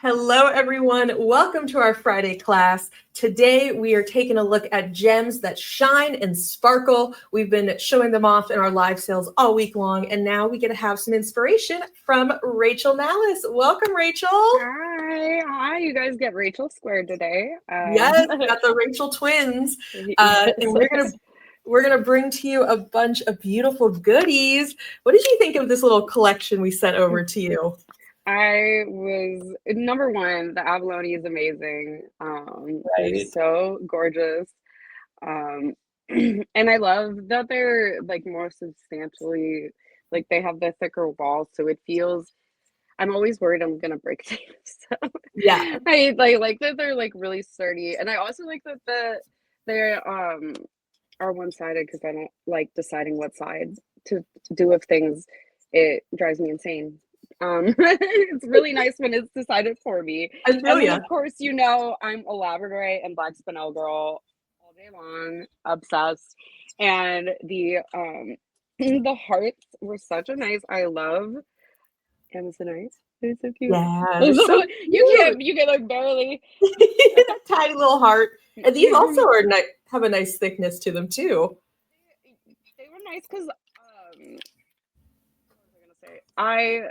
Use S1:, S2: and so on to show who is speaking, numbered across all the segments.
S1: Hello, everyone. Welcome to our Friday class. Today, we are taking a look at gems that shine and sparkle. We've been showing them off in our live sales all week long, and now we get to have some inspiration from Rachel Mallis. Welcome, Rachel.
S2: Hi. You guys get Rachel squared today.
S1: Yes, got the Rachel twins,
S2: Yes.
S1: and we're gonna bring to you a bunch of beautiful goodies. What did you think of this little collection we sent over to you?
S2: I was number one. The abalone is amazing. They're
S1: Right.
S2: so gorgeous, um, and I love that they're like more substantially like they have the thicker walls, so it feels. I'm always worried I'm gonna break things. So
S1: Yeah.
S2: I like that they're like really sturdy, and I also like that they're are one-sided because I don't like deciding what side to do of things. It drives me insane. It's really nice when it's decided for me.
S1: I feel
S2: And then,
S1: ya.
S2: of course, I'm a Labradorite and black Spinel girl all day long, obsessed. And the the hearts were such a nice. I love Amazonite. They're so cute.
S1: Yeah, they're so cute.
S2: You can like barely.
S1: Tiny little heart. And these also are have a nice thickness to them too.
S2: They were nice because what was I gonna say? I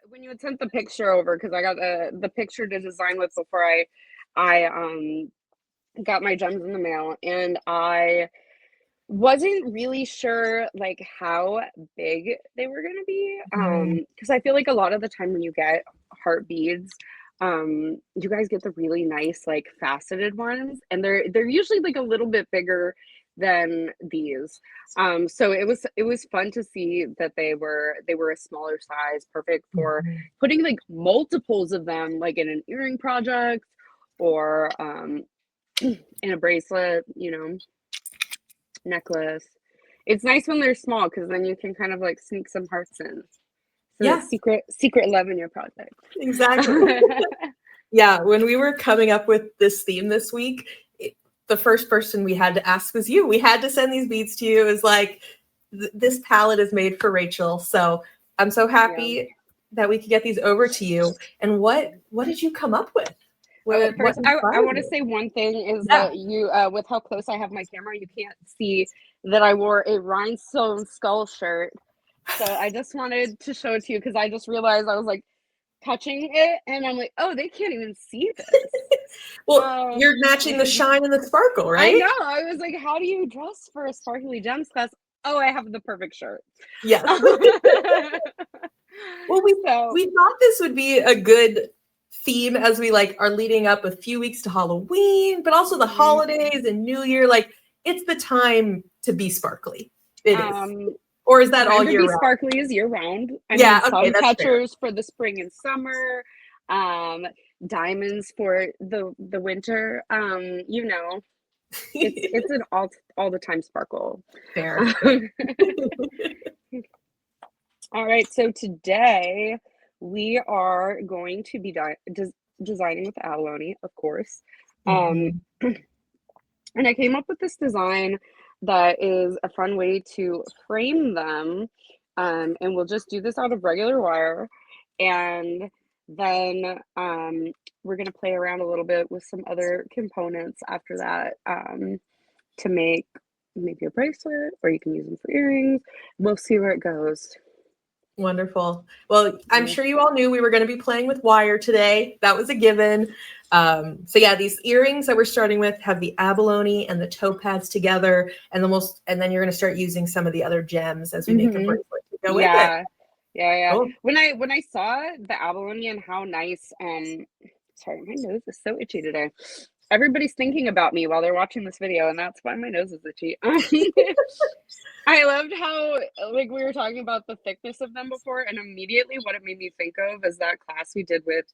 S2: when you had sent the picture over because I got the picture to design with before I got my gems in the mail, and I wasn't really sure like how big they were gonna be because I feel like a lot of the time when you get heart beads, you guys get the really nice like faceted ones, and they're usually like a little bit bigger than these. So it was fun to see that they were a smaller size, perfect for putting like multiples of them like in an earring project or in a bracelet, necklace. It's nice when they're small because then you can kind of like sneak some hearts in. So
S1: Yeah,
S2: that secret love in your project.
S1: exactly. Yeah, when we were coming up with this theme this week, the first person we had to ask was you. We had to send these beads to you. It was like, this palette is made for Rachel. So I'm so
S2: Yeah.
S1: happy that we could get these over to you. And what did you come up with?
S2: First, I
S1: inspired
S2: want to
S1: you?
S2: say one thing is
S1: Yeah.
S2: that you, with how close I have my camera, you can't see that I wore a rhinestone skull shirt. So I just wanted to show it to you because I just realized I was like touching it and I'm like, oh, they can't even see this.
S1: Well, you're matching the shine and the sparkle,
S2: I
S1: right?
S2: know. I was like, how do you dress for a sparkly gems class? Oh, I have the perfect shirt.
S1: Yes. Well,
S2: So
S1: we thought this would be a good theme as we like are leading up a few weeks to Halloween, but also the holidays and New Year. Like, it's the time to be sparkly. It is. Or is that all
S2: time to
S1: year
S2: be
S1: round?
S2: sparkly is year round. I
S1: Yeah,
S2: mean,
S1: okay,
S2: sun
S1: that's fair.
S2: catchers for the spring and summer, diamonds for the winter. It's an all the time sparkle.
S1: Fair.
S2: All right, so today we are going to be designing with abalone, of course. Um,
S1: Mhm.
S2: and I came up with this design that is a fun way to frame them. And we'll just do this out of regular wire. And then we're going to play around a little bit with some other components after that to make maybe a bracelet, or you can use them for earrings. We'll see where it goes.
S1: Wonderful. Well, I'm
S2: Yeah.
S1: sure you all knew we were going to be playing with wire today. That was a given. So yeah, these earrings that we're starting with have the abalone and the topaz together, and then you're going to start using some of the other gems as we make a bracelet to go with it.
S2: Yeah. Yeah.
S1: Cool.
S2: When I saw the abalone and how nice, sorry, my nose is so itchy today. Everybody's thinking about me while they're watching this video, and that's why my nose is itchy. I loved how like we were talking about the thickness of them before, and immediately what it made me think of is that class we did with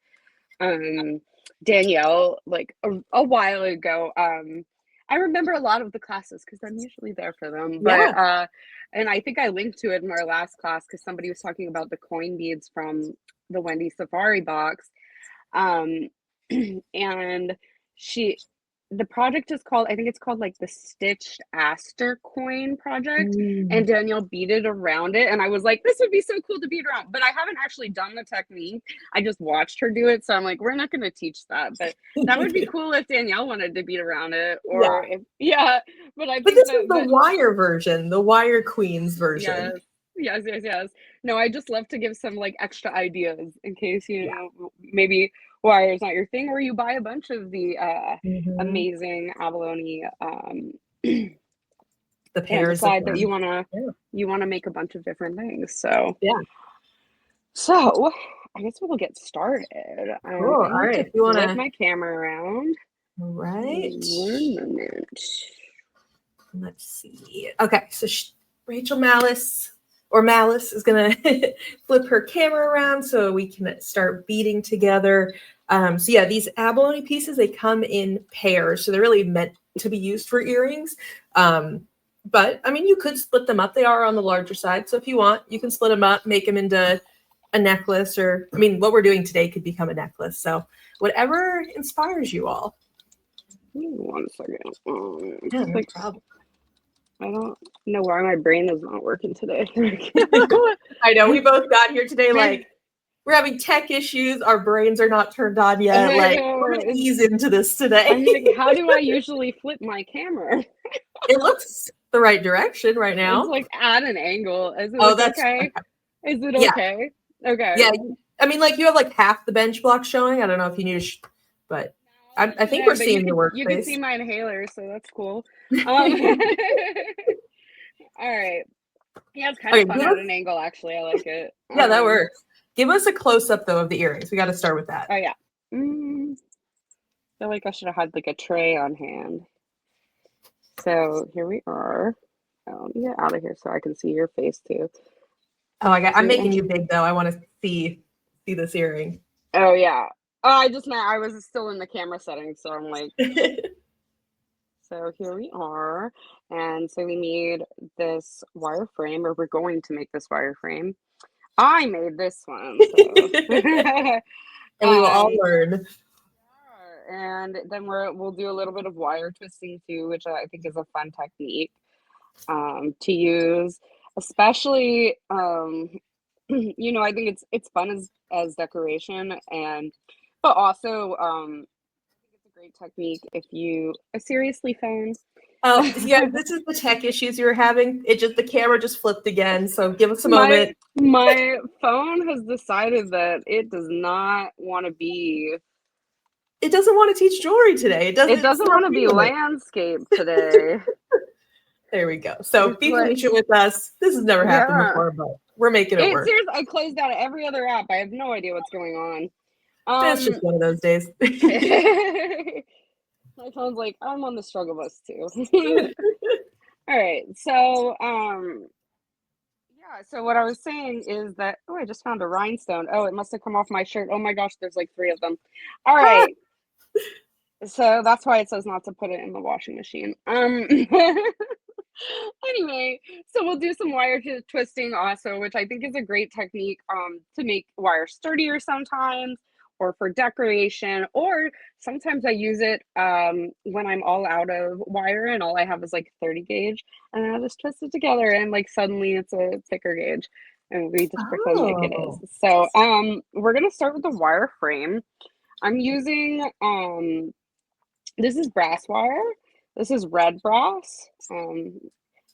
S2: Danielle like a while ago. I remember a lot of the classes because I'm usually there for them, but
S1: Yeah.
S2: and I think I linked to it in our last class because somebody was talking about the coin beads from the Wendy Safari box, and she the project is called, I think it's called like the Stitched Aster Coin Project, and
S1: Mm.
S2: Danielle beaded around it, and I was like, this would be so cool to bead around, but I haven't actually done the technique. I just watched her do it, so I'm like, we're not going to teach that, but that would be cool if Danielle wanted to bead around it, or
S1: Yeah.
S2: if, yeah, but I
S1: But
S2: think
S1: this is the
S2: that
S1: wire version, the Wire Queens version.
S2: yes. No, I just love to give some like extra ideas in case,
S1: Yeah.
S2: maybe wire is not your thing, or you buy a bunch of the
S1: Mhm.
S2: amazing abalone
S1: The
S2: and
S1: pairs of
S2: decide that
S1: them.
S2: you wanna make a bunch of different things. So
S1: Yeah.
S2: I guess we'll get started.
S1: Cool.
S2: I
S1: All
S2: need
S1: right.
S2: to
S1: If you
S2: flip
S1: wanna,
S2: my camera around.
S1: right.
S2: One moment.
S1: Let's see. Okay, so Rachel Mallis or Malice is gonna flip her camera around so we can start beading together. So yeah, these abalone pieces, they come in pairs, so they're really meant to be used for earrings. But I mean, you could split them up. They are on the larger side, so if you want, you can split them up, make them into a necklace, or I mean, what we're doing today could become a necklace. So whatever inspires you all.
S2: 1 second.
S1: Yeah, no
S2: Like,
S1: problem.
S2: I don't know why my brain is not working today.
S1: I know we both got here today like we're having tech issues. Our brains are not turned on yet.
S2: I
S1: Like we're
S2: know.
S1: gonna ease into this today.
S2: I'm like, how do I usually flip my camera?
S1: It looks the right direction right
S2: It's
S1: now.
S2: like at an angle. Is it
S1: Oh,
S2: like
S1: that's
S2: okay? Is it
S1: yeah,
S2: okay? Okay.
S1: yeah. I mean, like you have like half the bench block showing. I don't know if you need to, but I think we're
S2: But you
S1: seeing your
S2: could see
S1: workspace.
S2: my inhaler, so that's cool.
S1: Okay,
S2: All right. Yeah, it's kind of fun
S1: give
S2: at
S1: us.
S2: an angle, actually. I like it.
S1: Yeah, that works. Give us a close up though of the earrings. We got to start with that.
S2: Oh yeah. I feel like I should have had like a tray on hand. So here we are. Let me get out of here so I can see your face too.
S1: Oh, I'm making you big though. I want to see this earring.
S2: Oh yeah. Oh, I just meant I was still in the camera settings, so I'm like. So here we are, and so we need this wire frame, or we're going to make this wire frame. I made this one, so.
S1: And we will all learn.
S2: And then we'll do a little bit of wire twisting too, which I think is a fun technique to use, especially I think it's fun as decoration, but also I think it's a great technique if you seriously phone.
S1: Oh, yeah, this is the tech issues you were having. The camera just flipped again, so give us a
S2: my
S1: moment.
S2: my phone has decided that it does not want to be.
S1: It doesn't want to teach jewelry today. It
S2: doesn't want to be landscape today.
S1: There we go. So
S2: It's
S1: be
S2: like,
S1: patient with us. This has never happened before, but we're making it work.
S2: Seriously, I closed out every other app. I have no idea what's going on.
S1: It's just one of those days.
S2: My phone's like, I'm on the struggle bus too. All right. So so what I was saying is that I just found a rhinestone. Oh, it must have come off my shirt. Oh my gosh, there's like 3 of them. All right. So that's why it says not to put it in the washing machine. Anyway, so we'll do some wire twisting also, which I think is a great technique to make wire sturdier sometimes, or for decoration, or sometimes I use it when I'm all out of wire and all I have is like 30 gauge, and then I just twist it together and like suddenly it's a thicker gauge, and we just pretend like it is. So we're gonna start with the wire frame. I'm using this is brass wire. This is red brass. And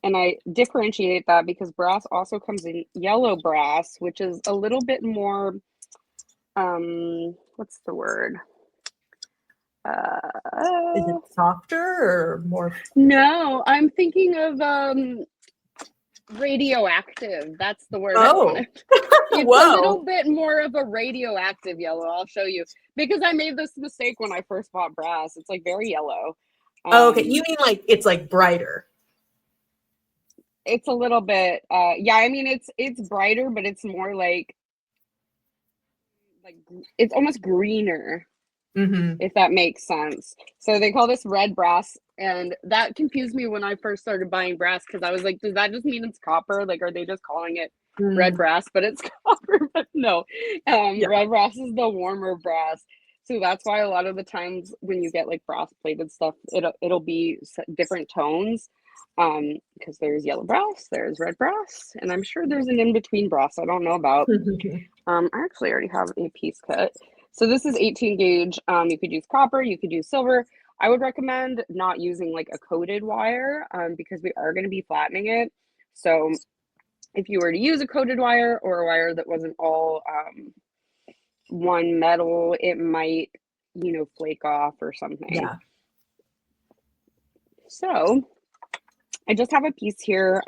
S2: I differentiate that because brass also comes in yellow brass, which is a little bit more, what's the word?
S1: Is it softer or more?
S2: No, I'm thinking of radioactive. That's the word I wanted. It's a little bit more of a radioactive yellow. I'll show you, because I made this mistake when I first bought brass. It's like very yellow.
S1: Okay, you mean like it's like brighter?
S2: It's a little bit yeah, I mean it's brighter, but it's more like it's almost greener. If that makes sense. So they call this red brass, and that confused me when I first started buying brass, because I was like, does that just mean it's copper? Like, are they just calling it red brass, but it's copper? But no, red brass is the warmer brass. So that's why a lot of the times when you get like brass plated stuff, it'll be different tones. Because there's yellow brass, there's red brass, and I'm sure there's an in-between brass I don't know about. I actually already have a piece cut. So this is 18 gauge. You could use copper, you could use silver. I would recommend not using like a coated wire because we are going to be flattening it. So if you were to use a coated wire or a wire that wasn't all one metal, it might, you know, flake off or something.
S1: Yeah.
S2: So I just have a piece here.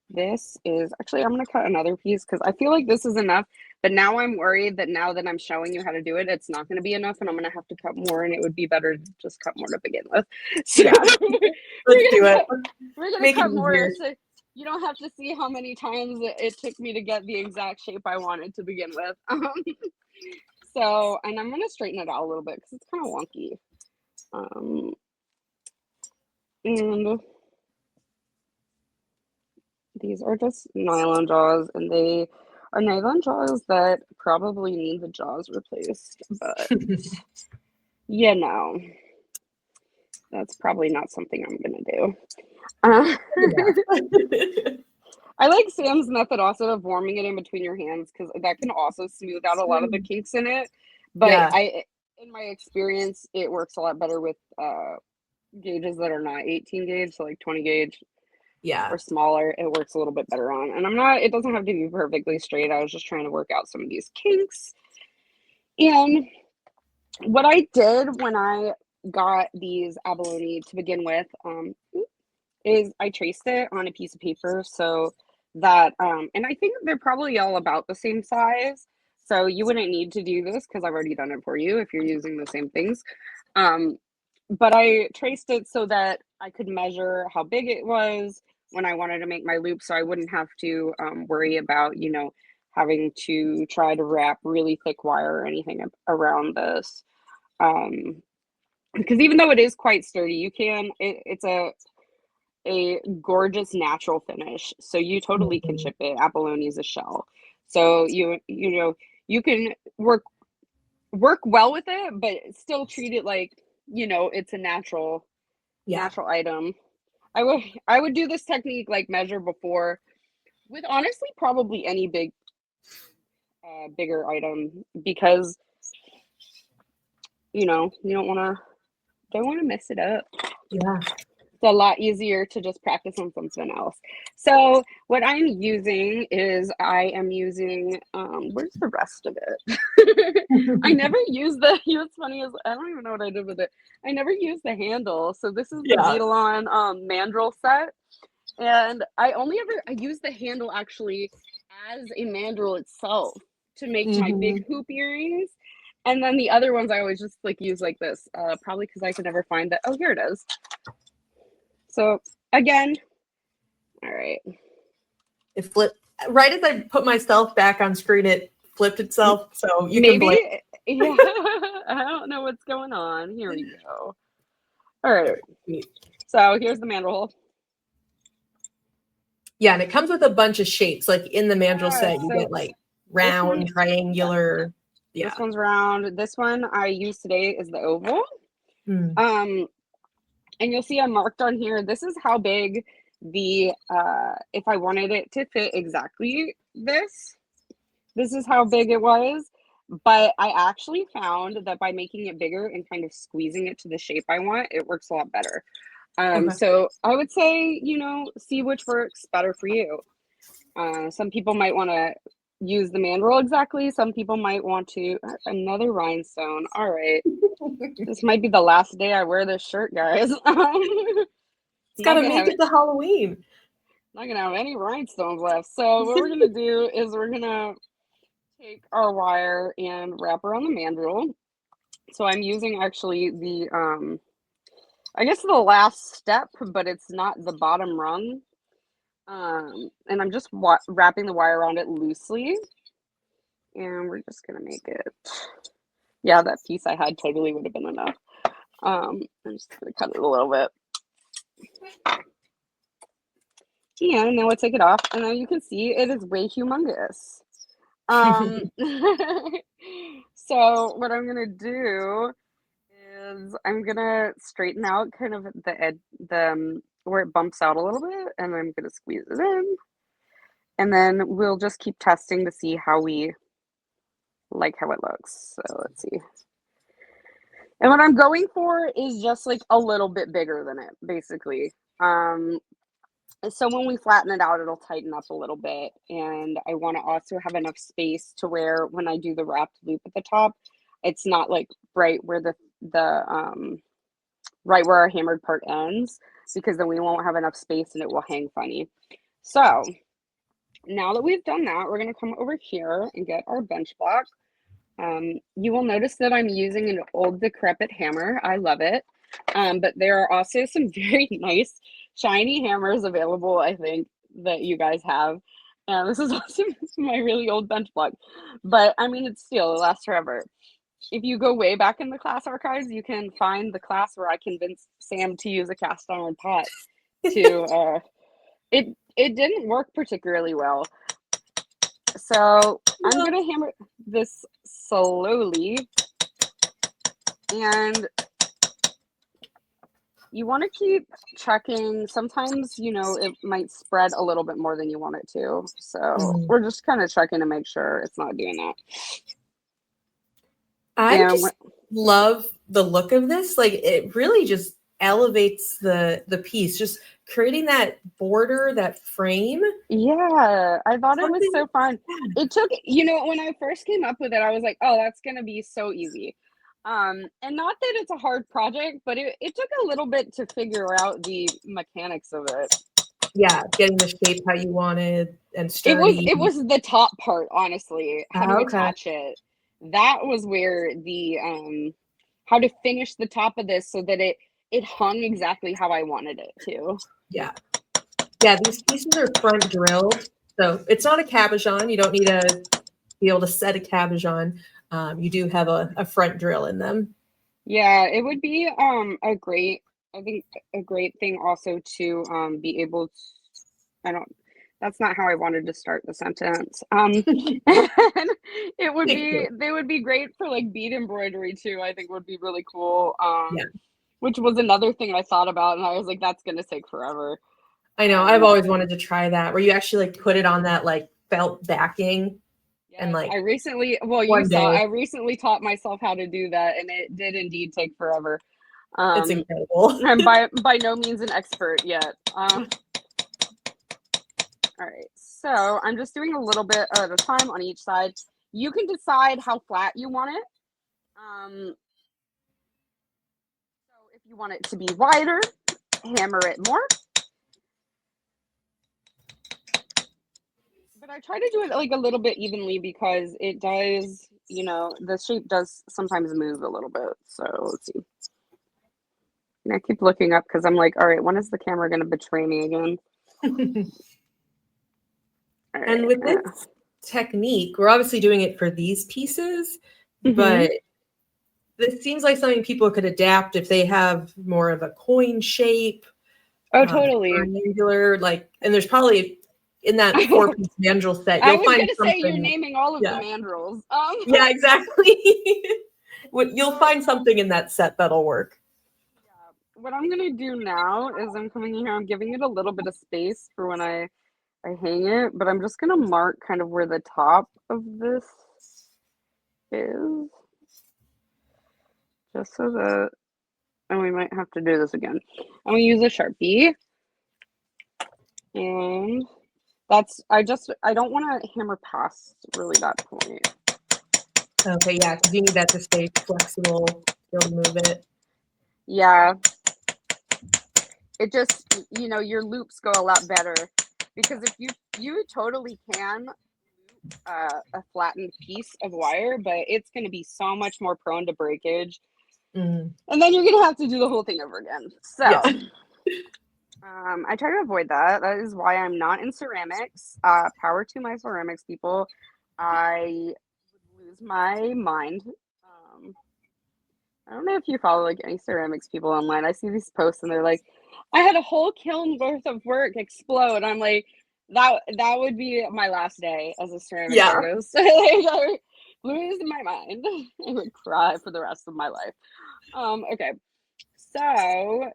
S2: This is actually, I'm going to cut another piece because I feel like this is enough, but now I'm worried that now that I'm showing you how to do it, it's not going to be enough and I'm going to have to cut more, and it would be better to just cut more to begin with. So
S1: Yeah. Let's do it.
S2: We're going to cut more so you don't have to see how many times it took me to get the exact shape I wanted to begin with. So, and I'm going to straighten it out a little bit because it's kind of wonky. And these are just nylon jaws, and they are nylon jaws that probably need the jaws replaced, but you know, that's probably not something I'm gonna do. I like Sam's method also of warming it in between your hands because that can also smooth out a lot of the kinks in it. But in my experience, it works a lot better with gauges that are not 18 gauge, so like 20 gauge. Or smaller, it works a little bit better on. And it doesn't have to be perfectly straight. I was just trying to work out some of these kinks. And what I did when I got these abalone to begin with is I traced it on a piece of paper so that, and I think they're probably all about the same size. So you wouldn't need to do this because I've already done it for you if you're using the same things. But I traced it so that I could measure how big it was when I wanted to make my loop, so I wouldn't have to worry about, you know, having to try to wrap really thick wire or anything around this. Because even though it is quite sturdy, you can, it's a gorgeous natural finish, so you totally can chip it. Abalone is a shell, so you know you can work well with it, but still treat it like, you know, it's a natural item. I would do this technique, like measure before with honestly probably any bigger item, because you know you don't want to mess it up. It's a lot easier to just practice on something else. So what I'm using is I am using where's the rest of it? I never use the, you know what's funny is I don't even know what I did with it. I never used the handle. So this is the Beadalon mandrel set. And I use the handle actually as a mandrel itself to make my big hoop earrings. And then the other ones I always just like use like this, probably because I could never find that. Oh, here it is. So again, all right.
S1: It flipped right as I put myself back on screen. It flipped itself. So you can blame.
S2: Yeah, I don't know what's going on. Here we go. All right. So here's the mandrel hole.
S1: Yeah, and it comes with a bunch of shapes. Like in the mandrel set, you get like round, triangular.
S2: Yeah. This one's round. This one I use today is the oval. And you'll see I marked on here, this is how big the, if I wanted it to fit exactly this is how big it was. But I actually found that by making it bigger and kind of squeezing it to the shape I want, it works a lot better. So I would say, you know, see which works better for you. Some people might want to use the mandrel exactly. Some people might want to, another rhinestone. All right. This might be the last day I wear this shirt, guys.
S1: It's got to make it to Halloween.
S2: Not going to have any rhinestones left. So what we're going to do is we're going to take our wire and wrap around the mandrel. So I'm using actually the, I guess the last step, but it's not the bottom rung. And I'm just wrapping the wire around it loosely. And we're just going to make it. Yeah, that piece I had totally would have been enough. I'm just going to cut it a little bit. And then we'll take it off. And then you can see it is way humongous. So what I'm gonna do is I'm gonna straighten out kind of the edge, where it bumps out a little bit, and I'm gonna squeeze it in, and then we'll just keep testing to see how we like how it looks. So let's see. And what I'm going for is just like a little bit bigger than it, basically. So when we flatten it out, it'll tighten up a little bit. And I want to also have enough space to where when I do the wrapped loop at the top, it's not like right where the right where our hammered part ends, because then we won't have enough space and it will hang funny. So now that we've done that, we're going to come over here and get our bench block. You will notice that I'm using an old decrepit hammer. I love it. But there are also some very nice shiny hammers available, I think, that you guys have. This is also my really old bench block. But I mean, it lasts forever. If you go way back in the class archives, you can find the class where I convinced Sam to use a cast iron pot to it didn't work particularly well. So I'm gonna hammer this slowly, and you want to keep checking. Sometimes, you know, it might spread a little bit more than you want it to. So we're just kind of checking to make sure it's not doing that.
S1: I just love the look of this. Like, it really just elevates the piece, just creating that border, that frame.
S2: Yeah, I thought it was so fun. It took, you know, when I first came up with it, I was like, oh, that's gonna be so easy. And not that it's a hard project, but it took a little bit to figure out the mechanics of it.
S1: Yeah, getting the shape how you wanted and sturdy.
S2: It was the top part, honestly, how to attach it. That was where the how to finish the top of this so that it hung exactly how I wanted it to.
S1: Yeah, these pieces are front drilled, so it's not a cabochon. You don't need to be able to set a cabochon. You do have a front drill in them.
S2: Yeah, it would be a great thing also to be able to, that's not how I wanted to start the sentence. It would be, they would be great for like bead embroidery too. I think would be really cool. Which was another thing I thought about, and I was like, that's gonna take forever.
S1: I know. I've always wanted to try that, where you actually like put it on that like felt backing. Yes, and like
S2: I recently taught myself how to do that, and it did indeed take forever.
S1: It's incredible.
S2: I'm by no means an expert yet. All right, so I'm just doing a little bit at a time on each side. You can decide how flat you want it. So if you want it to be wider, hammer it more. But I try to do it like a little bit evenly, because it does, you know, the shape does sometimes move a little bit. So let's see. And I keep looking up because I'm like, all right, when is the camera going to betray me again?
S1: Right. And with this technique, we're obviously doing it for these pieces, but this seems like something people could adapt if they have more of a coin shape.
S2: Oh, totally.
S1: Triangular, like, and there's probably in that 4-piece mandrel set, you'll find something. I was going to say,
S2: you're naming all of the mandrels.
S1: Yeah, exactly. You'll find something in that set that'll work.
S2: Yeah. What I'm going to do now is I'm coming in here, I'm giving it a little bit of space for when I hang it, but I'm just going to mark kind of where the top of this is. Just so that, and we might have to do this again. I'm going to use a Sharpie. And that's, I don't want to hammer past really that point.
S1: Okay, yeah, because you need that to stay flexible, be able to move it.
S2: Yeah. It just, you know, your loops go a lot better, because if you totally can a flattened piece of wire, but it's going to be so much more prone to breakage. And then you're going to have to do the whole thing over again. So I try to avoid that. That is why I'm not in ceramics. Power to my ceramics people. I would lose my mind. I don't know if you follow like any ceramics people online. I see these posts and they're like, I had a whole kiln worth of work explode. I'm like, that would be my last day as a ceramics artist. lose my mind. I would cry for the rest of my life. Okay, so we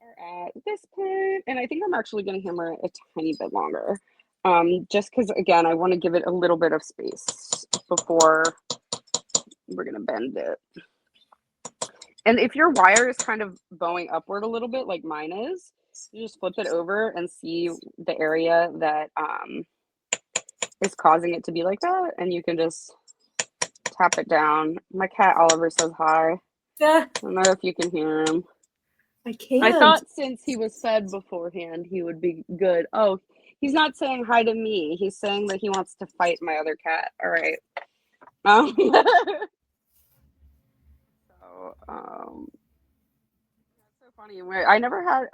S2: are at this point, and I think I'm actually going to hammer it a tiny bit longer, just because, again, I want to give it a little bit of space before we're going to bend it. And if your wire is kind of bowing upward a little bit, like mine is, you just flip it over and see the area that is causing it to be like that, and you can just tap it down. My cat Oliver says hi.
S1: Yeah.
S2: I don't know if you can hear him.
S1: I can't.
S2: I thought since he was fed beforehand, he would be good. Oh, he's not saying hi to me. He's saying that he wants to fight my other cat. All right. That's so funny. I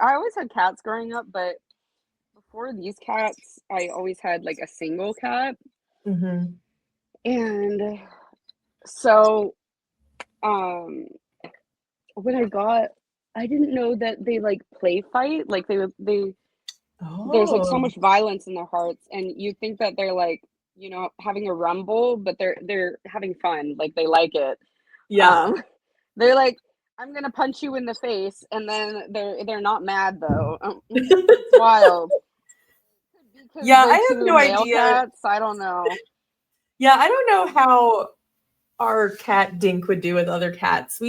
S2: always had cats growing up, but before these cats, I always had like a single cat.
S1: Mm-hmm.
S2: And so, when I didn't know that they like play fight. Like there's like so much violence in their hearts, and you think that they're like, you know, having a rumble, but they're having fun. Like they like it.
S1: Yeah.
S2: They're like, I'm gonna punch you in the face, and then they're not mad though. It's wild.
S1: Yeah, I have no idea.
S2: Cats, I don't know.
S1: Yeah, I don't know how our cat Dink would do with other cats.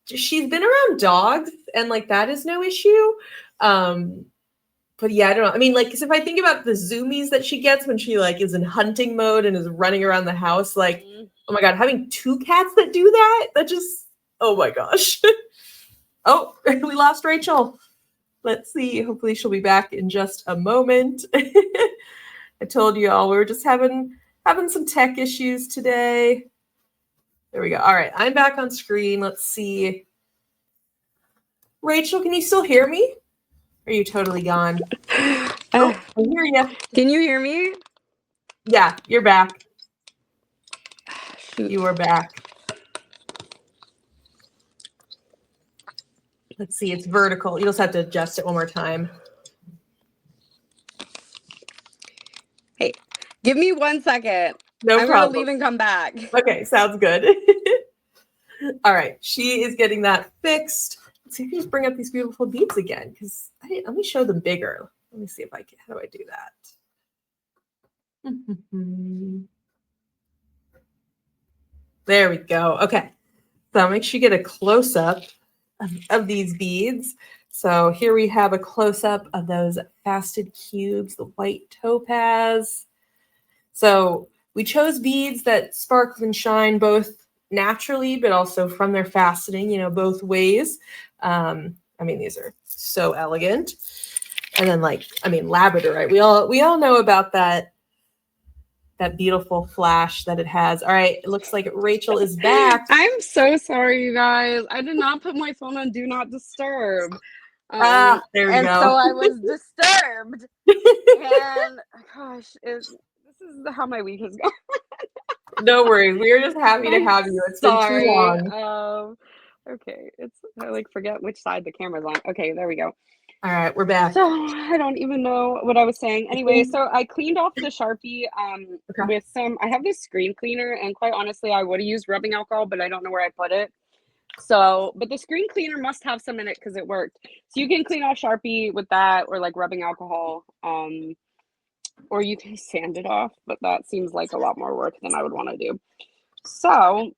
S1: She's been around dogs, and like that is no issue. But yeah, I don't know. I mean, like, because if I think about the zoomies that she gets when she like is in hunting mode and is running around the house, like, oh my god, having two cats that do that just, oh my gosh. Oh, we lost Rachel. Let's see. Hopefully she'll be back in just a moment. I told you all we were just having some tech issues today. There we go. All right, I'm back on screen. Let's see. Rachel, can you still hear me? Or are you totally gone? Oh, I hear you.
S2: Can you hear me?
S1: Yeah, you're back. You are back. Let's see, it's vertical. You just have to adjust it one more time.
S2: Hey, give me 1 second.
S1: No problem.
S2: I'm gonna leave and come back.
S1: Okay, sounds good. All right, she is getting that fixed. Let's see if we just bring up these beautiful beads again, because let me show them bigger. Let me see if I can. How do I do that? There we go. Okay, so make sure you get a close-up of these beads. So here we have a close-up of those faceted cubes, the white topaz. So we chose beads that sparkle and shine both naturally, but also from their faceting, you know, both ways. I mean, these are so elegant. And then Labradorite. We all know about that beautiful flash that it has. All right, it looks like Rachel is back.
S2: I'm so sorry, you guys. I did not put my phone on Do Not Disturb.
S1: There we go.
S2: And so I was disturbed. And gosh, this is how my week has gone.
S1: No worries. We are just happy to have you. It's been too long.
S2: Okay, I like forget which side the camera's on. Okay, there we go.
S1: All right, we're back.
S2: So I don't even know what I was saying. Anyway, so I cleaned off the Sharpie with I have this screen cleaner, and quite honestly, I would have used rubbing alcohol, but I don't know where I put it. So, but the screen cleaner must have some in it because it worked. So you can clean off Sharpie with that, or like rubbing alcohol, or you can sand it off, but that seems like a lot more work than I would want to do. So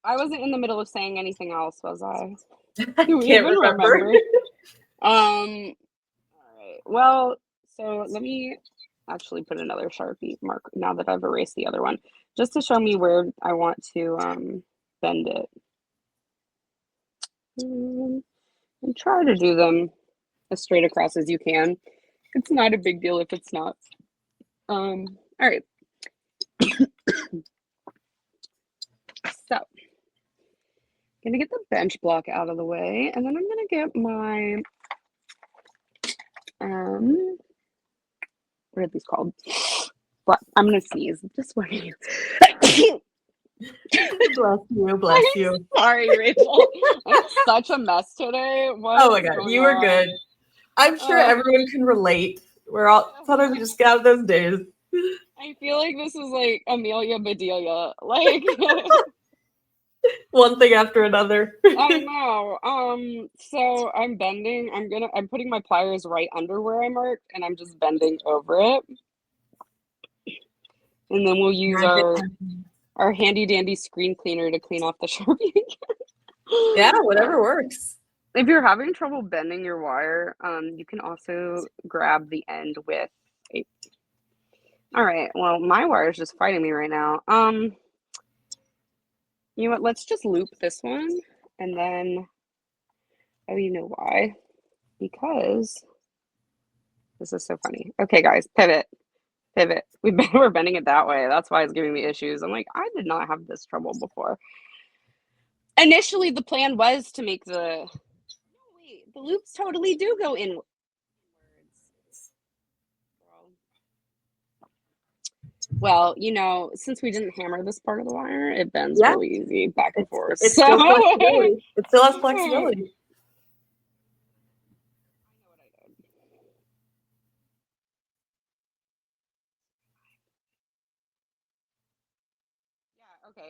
S2: I wasn't in the middle of saying anything else, was I?
S1: Do we even remember?
S2: All right. Well, so let me actually put another Sharpie mark now that I've erased the other one, just to show me where I want to bend it. And try to do them as straight across as you can. It's not a big deal if it's not. All right. So, gonna get the bench block out of the way, and then I'm gonna get my what are these called? But I'm gonna sneeze. Just one of you.
S1: Bless you.
S2: Sorry, Rachel. I'm such a mess today.
S1: Oh my god, you were good. I'm sure everyone can relate. We're all sometimes we just got those days.
S2: I feel like this is like Amelia Bedelia. Like
S1: One thing after another.
S2: I know. So I'm bending. I'm putting my pliers right under where I marked, and I'm just bending over it. And then we'll use our handy dandy screen cleaner to clean off the Sharpie.
S1: Yeah, whatever works.
S2: If you're having trouble bending your wire, you can also grab the end with a. All right. Well, my wire is just fighting me right now. You know what? Let's just loop this one, and then. Oh, you know why? Because this is so funny. Okay, guys, pivot. We're bending it that way. That's why it's giving me issues. I'm like, I did not have this trouble before. Initially, the plan was to make the. No, wait, the loops totally do go inwards. Well, you know, since we didn't hammer this part of the wire, it bends really easy back and forth.
S1: It's still flexibility. It still has flexibility.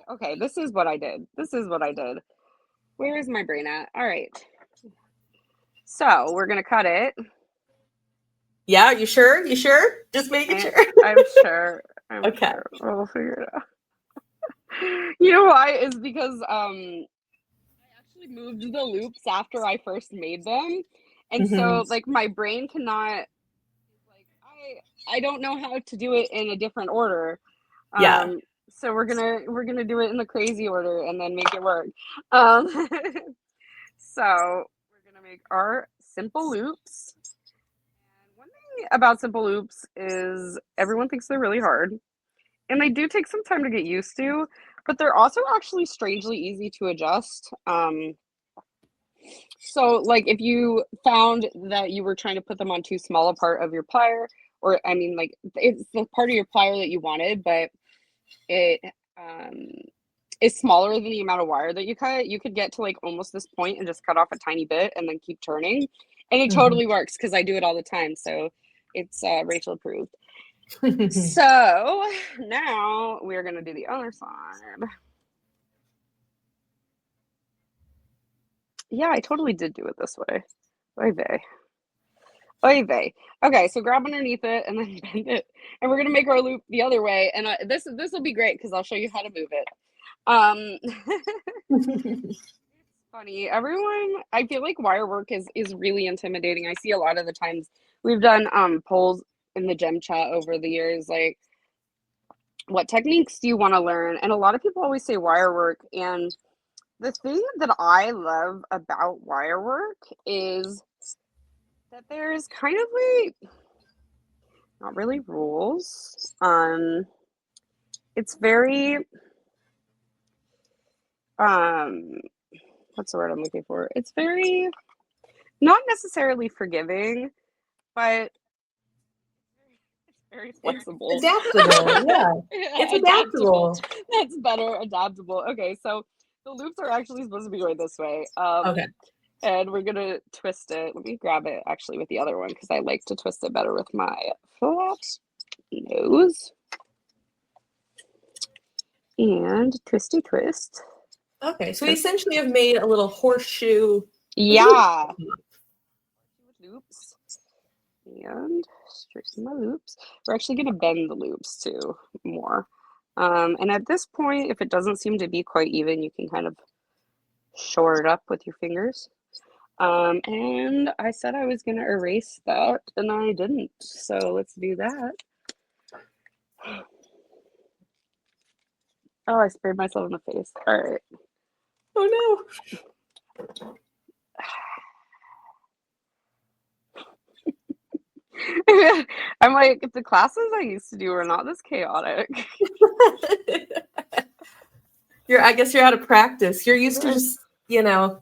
S1: Okay, this is what I did. Where is my brain at? All right. So we're going to cut it. Yeah, you sure? Just making sure.
S2: I'm sure. Okay. Sure. We'll figure it out. You know why? Is because I actually moved the loops after I first made them. And so like my brain cannot, like I don't know how to do it in a different order. So we're gonna do it in the crazy order and then make it work. So we're gonna make our simple loops. And one thing about simple loops is everyone thinks they're really hard, and they do take some time to get used to, but they're also actually strangely easy to adjust. So like if you found that you were trying to put them on too small a part of your plier, or I mean like it's the part of your plier that you wanted, but it is smaller than the amount of wire that you cut, you could get to like almost this point and just cut off a tiny bit and then keep turning, and it totally works because I do it all the time. So it's Rachel approved. So now we're gonna do the other side. Yeah, I totally did do it this way. Oy vey. Okay, so grab underneath it and then bend it, and we're gonna make our loop the other way. And this will be great because I'll show you how to move it. It's funny. Everyone, I feel like wire work is really intimidating. I see a lot of the times we've done polls in the gem chat over the years, like what techniques do you want to learn? And a lot of people always say wire work. And the thing that I love about wire work is that there's kind of like not really rules. It's very what's the word I'm looking for? It's very not necessarily forgiving, but it's very flexible.
S1: It's adaptable. Yeah. It's adaptable.
S2: That's better. Adaptable. Okay, so the loops are actually supposed to be going this way. Okay. And we're gonna twist it. Let me grab it actually with the other one because I like to twist it better with my flat nose. And twisty twist.
S1: Okay, so we essentially have made a little horseshoe.
S2: Yeah. Loops. And straighten my loops. We're actually going to bend the loops too more. And at this point, if it doesn't seem to be quite even, you can kind of shore it up with your fingers. And I said I was going to erase that, and I didn't. So let's do that. Oh, I sprayed myself in the face. All right.
S1: Oh, no.
S2: I'm like, the classes I used to do were not this chaotic.
S1: I guess you're out of practice. You're used to just,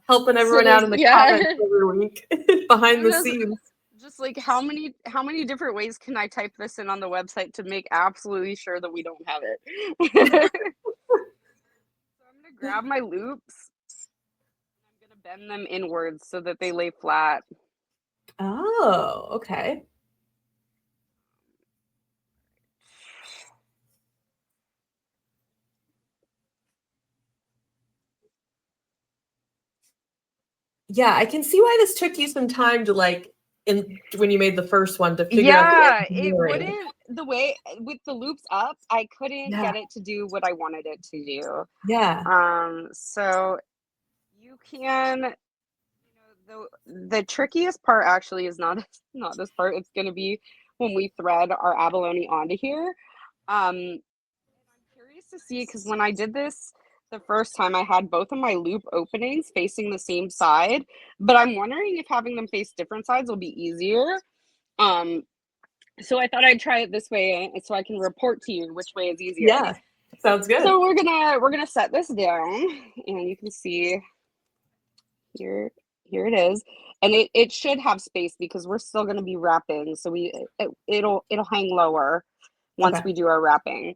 S1: helping everyone out in the comments every week behind the scenes.
S2: Just like how many different ways can I type this in on the website to make absolutely sure that we don't have it? So I'm gonna grab my loops. I'm gonna bend them inwards so that they lay flat.
S1: Oh, okay. Yeah, I can see why this took you some time to when you made the first one to figure out the
S2: Yeah, it
S1: engineering.
S2: wouldn't, the way with the loops up, I couldn't
S1: Yeah.
S2: get it to do what I wanted it to do.
S1: Yeah.
S2: So you can, the trickiest part actually is not not this part. It's going to be when we thread our abalone onto here. I'm curious to see, because when I did this the first time, I had both of my loop openings facing the same side, but I'm wondering if having them face different sides will be easier. So I thought I'd try it this way, so I can report to you which way is easier.
S1: Yeah. Sounds good.
S2: So we're gonna set this down, and you can see here it is, and it should have space because we're still going to be wrapping, so it'll hang lower once
S1: Okay.
S2: we do our wrapping.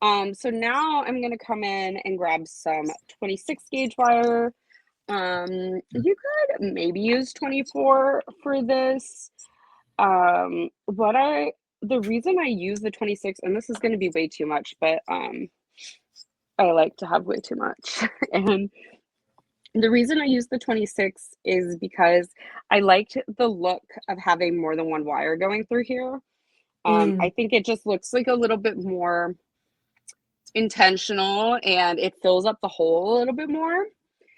S2: So now I'm going to come in and grab some 26 gauge wire. You could maybe use 24 for this. The reason I use the 26, and this is going to be way too much, but I like to have way too much. And the reason I use the 26 is because I liked the look of having more than one wire going through here. I think it just looks like a little bit more intentional, and it fills up the hole a little bit more.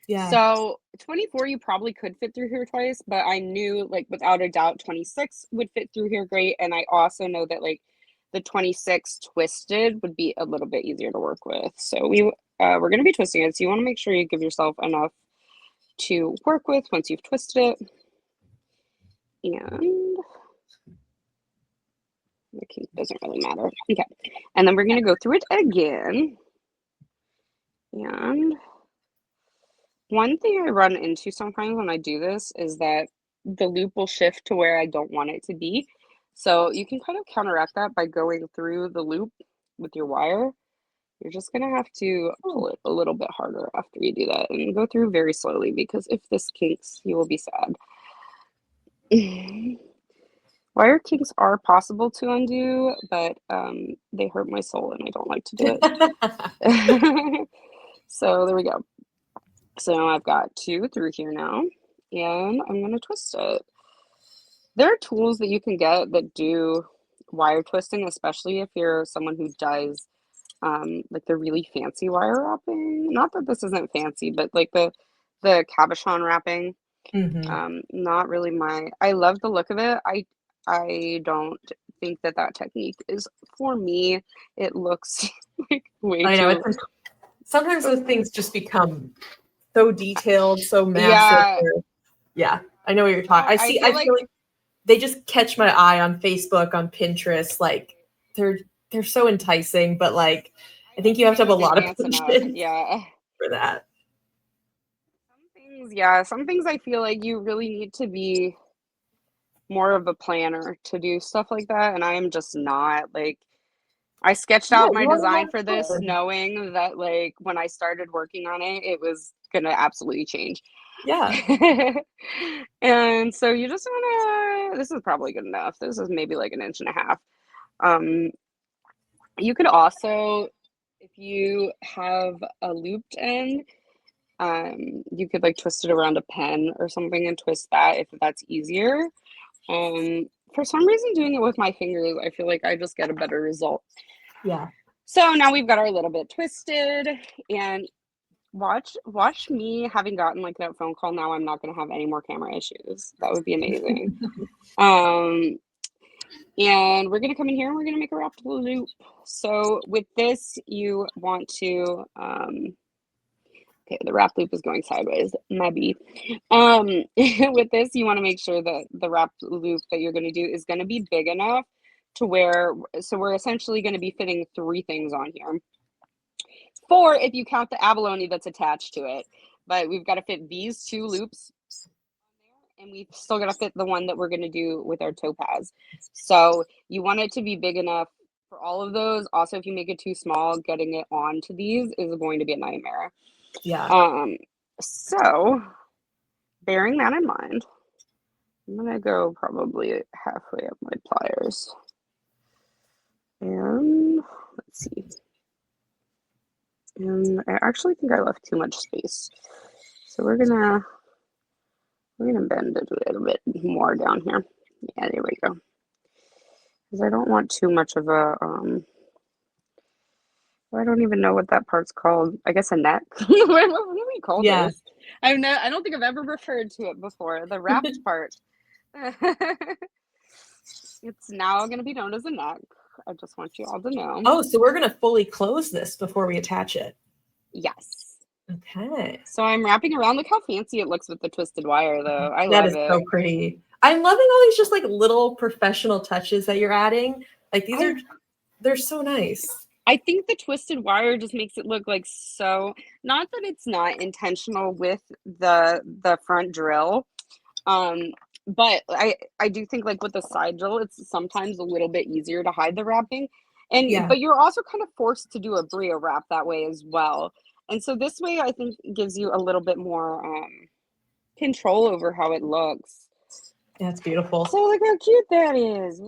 S1: Yeah.
S2: So 24, you probably could fit through here twice, but I knew, like, without a doubt 26 would fit through here great. And I also know that, like, the 26 twisted would be a little bit easier to work with. So we're going to be twisting it, so you want to make sure you give yourself enough to work with once you've twisted it. And the kink doesn't really matter. Okay. And then we're going to go through it again. And one thing I run into sometimes when I do this is that the loop will shift to where I don't want it to be. So you can kind of counteract that by going through the loop with your wire. You're just going to have to pull it a little bit harder after you do that, and go through very slowly, because if this kinks, you will be sad. Wire kinks are possible to undo, but they hurt my soul and I don't like to do it. So there we go. So now I've got 2 through here now, and I'm going to twist it. There are tools that you can get that do wire twisting, especially if you're someone who does like the really fancy wire wrapping. Not that this isn't fancy, but like the cabochon wrapping. Not really I love the look of it. I don't think that technique is for me. It looks like way
S1: I know.
S2: too.
S1: Sometimes those things just become so detailed, so massive. Yeah, I know what you're talking. I feel like they just catch my eye on Facebook, on Pinterest. Like they're so enticing, but like I think you have to have a lot of patience for that.
S2: Some things I feel like you really need to be more of a planner to do stuff like that, and I am just not. Like, I sketched out my design for this knowing that, like, when I started working on it, it was gonna absolutely change.
S1: Yeah.
S2: And so you just wanna, this is probably good enough. This is maybe like 1.5 inches. You could also, if you have a looped end, you could like twist it around a pen or something and twist that if that's easier. For some reason, doing it with my fingers, I feel like I just get a better result.
S1: Yeah.
S2: So now we've got our little bit twisted, and watch me having gotten like that phone call. Now I'm not going to have any more camera issues. That would be amazing. And we're going to come in here and we're going to make a wrapped loop. So with this, you want to, okay, the wrap loop is going sideways, maybe. With this, you want to make sure that the wrap loop that you're going to do is going to be big enough to where, so we're essentially going to be fitting 3 things on here. 4 if you count the abalone that's attached to it. But we've got to fit these 2 loops on there, and we've still got to fit the one that we're going to do with our topaz. So you want it to be big enough for all of those. Also, if you make it too small, getting it onto these is going to be a nightmare.
S1: Yeah.
S2: So bearing that in mind, I'm gonna go probably halfway up my pliers. And let's see. And I actually think I left too much space. So we're gonna I'm gonna bend it a little bit more down here. Yeah, there we go. Because I don't want too much of a I don't even know what that part's called. I guess a neck. What do we call
S1: Yeah.
S2: this? I don't think I've ever referred to it before. The wrapped part. It's now going to be known as a neck. I just want you all to know.
S1: Oh, so we're going to fully close this before we attach it.
S2: Yes.
S1: Okay.
S2: So I'm wrapping around. Look how fancy it looks with the twisted wire, though. I
S1: That
S2: love
S1: is
S2: it.
S1: so pretty. I'm loving all these just like little professional touches that you're adding. Like they're so nice.
S2: I think the twisted wire just makes it look like so, not that it's not intentional with the front drill, but I do think like with the side drill, it's sometimes a little bit easier to hide the wrapping, but you're also kind of forced to do a bria wrap that way as well. And so this way, I think gives you a little bit more control over how it looks.
S1: Yeah, it's beautiful.
S2: So look how cute that is.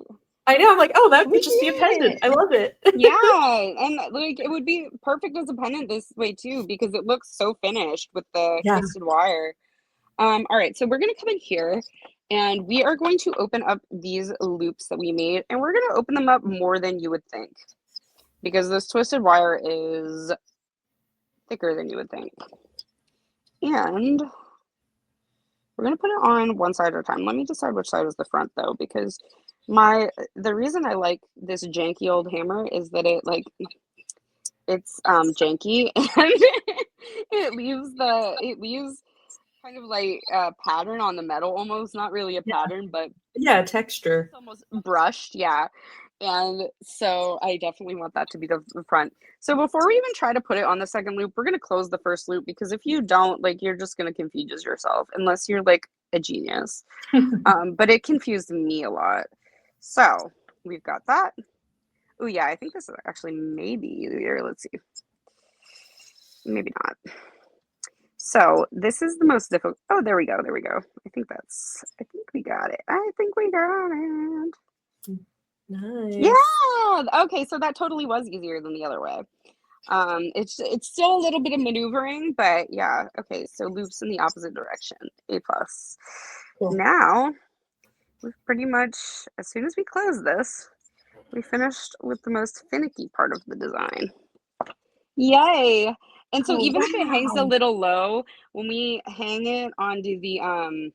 S1: I know. I'm like, oh, that could just be a pendant. I love it.
S2: Yeah, and like it would be perfect as a pendant this way too because it looks so finished with the twisted wire. All right, so we're gonna come in here and we are going to open up these loops that we made, and we're gonna open them up more than you would think because this twisted wire is thicker than you would think. And we're gonna put it on one side at a time. Let me decide which side is the front though, because the reason I like this janky old hammer is that it's janky and it leaves kind of like a pattern on the metal, almost not really a pattern, but
S1: texture.
S2: It's almost brushed, yeah. And so I definitely want that to be the front. So before we even try to put it on the second loop, we're gonna close the first loop because if you don't, like, you're just gonna confuse yourself unless you're like a genius. But it confused me a lot. So we've got that. Oh yeah, I think this is actually maybe easier. Let's see. Maybe not. So this is the most difficult. Oh, there we go. There we go. I think we got it. I think we got it.
S1: Nice.
S2: Yeah. Okay. So that totally was easier than the other way. It's still a little bit of maneuvering, but yeah. Okay. So loops in the opposite direction. A plus. Cool. Now we've pretty much, as soon as we close this, we finished with the most finicky part of the design. Yay! And so even if it hangs a little low, when we hang it onto the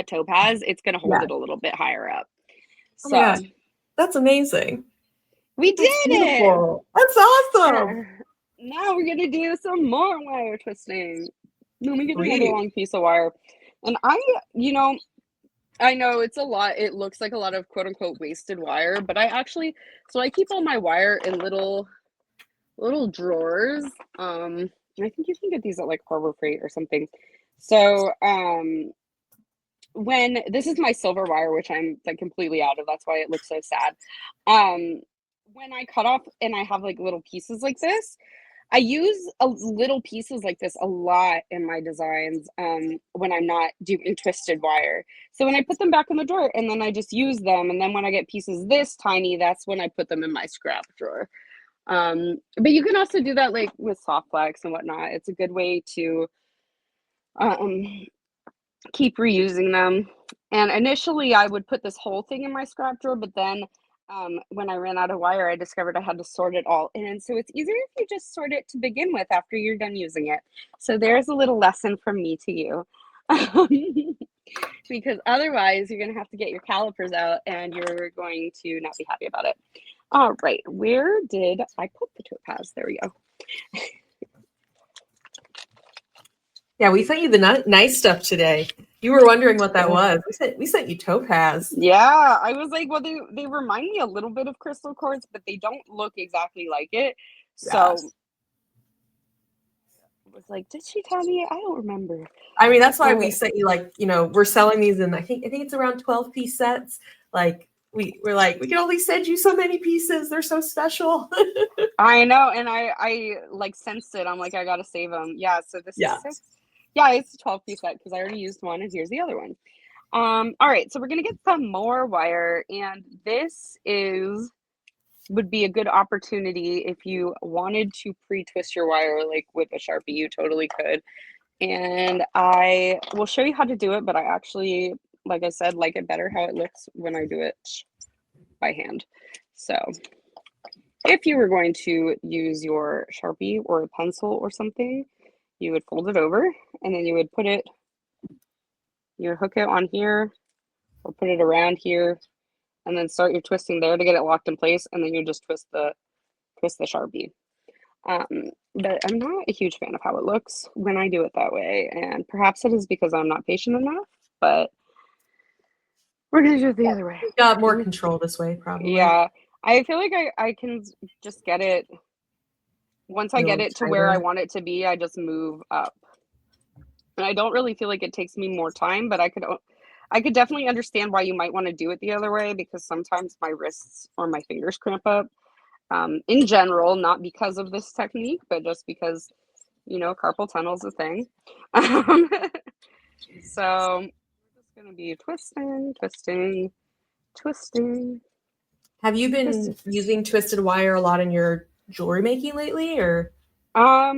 S2: topaz, it's gonna hold it a little bit higher up. So
S1: that's amazing.
S2: We did it!
S1: That's awesome.
S2: Now we're gonna do some more wire twisting. Then we get another long piece of wire. And I know it's a lot. It looks like a lot of quote unquote wasted wire, but I keep all my wire in little drawers. I think you can get these at like Harbor Freight or something. So when this is my silver wire, which I'm like completely out of, that's why it looks so sad. When I cut off and I have like little pieces like this, I use little pieces like this a lot in my designs when I'm not doing twisted wire. So when I put them back in the drawer and then I just use them, and then when I get pieces this tiny, that's when I put them in my scrap drawer. But you can also do that like with soft flex and whatnot. It's a good way to keep reusing them. And initially I would put this whole thing in my scrap drawer, but then when I ran out of wire, I discovered I had to sort it all in. And so it's easier if you just sort it to begin with after you're done using it. So there's a little lesson from me to you. Because otherwise you're going to have to get your calipers out and you're going to not be happy about it. All right, where did I put the topaz? There we go.
S1: Yeah, we sent you the nice stuff today. You were wondering what that was. We sent you topaz.
S2: Yeah, I was like, well, they remind me a little bit of crystal quartz, but they don't look exactly like it. So I was like, did she tell me? I don't remember.
S1: I mean, that's why we sent you, like, we're selling these in, I think it's around 12-piece sets. Like, we're like, we can only send you so many pieces. They're so special.
S2: I know, and I like sensed it. I'm like, I gotta save them. Yeah, so this is 6. Yeah, it's a 12-piece set because I already used one, and here's the other one. All right, so we're gonna get some more wire, and this would be a good opportunity if you wanted to pre-twist your wire like with a Sharpie. You totally could. And I will show you how to do it, but I actually, like I said, like it better how it looks when I do it by hand. So if you were going to use your Sharpie or a pencil or something, you would fold it over and then you would put it, you would hook it on here or put it around here and then start your twisting there to get it locked in place, and then you just twist the Sharpie. But I'm not a huge fan of how it looks when I do it that way, and perhaps it is because I'm not patient enough, but we're gonna do it the other way.
S1: You've got more control this way, probably.
S2: Yeah, I feel like I can just get it, once I get it to where I want it to be, I just move up. And I don't really feel like it takes me more time, but I could definitely understand why you might want to do it the other way, because sometimes my wrists or my fingers cramp up. In general, not because of this technique, but just because, you know, carpal tunnel is a thing. So it's going to be twisting, twisting, twisting.
S1: Have you been using twisted wire a lot in your jewelry making lately, or?
S2: I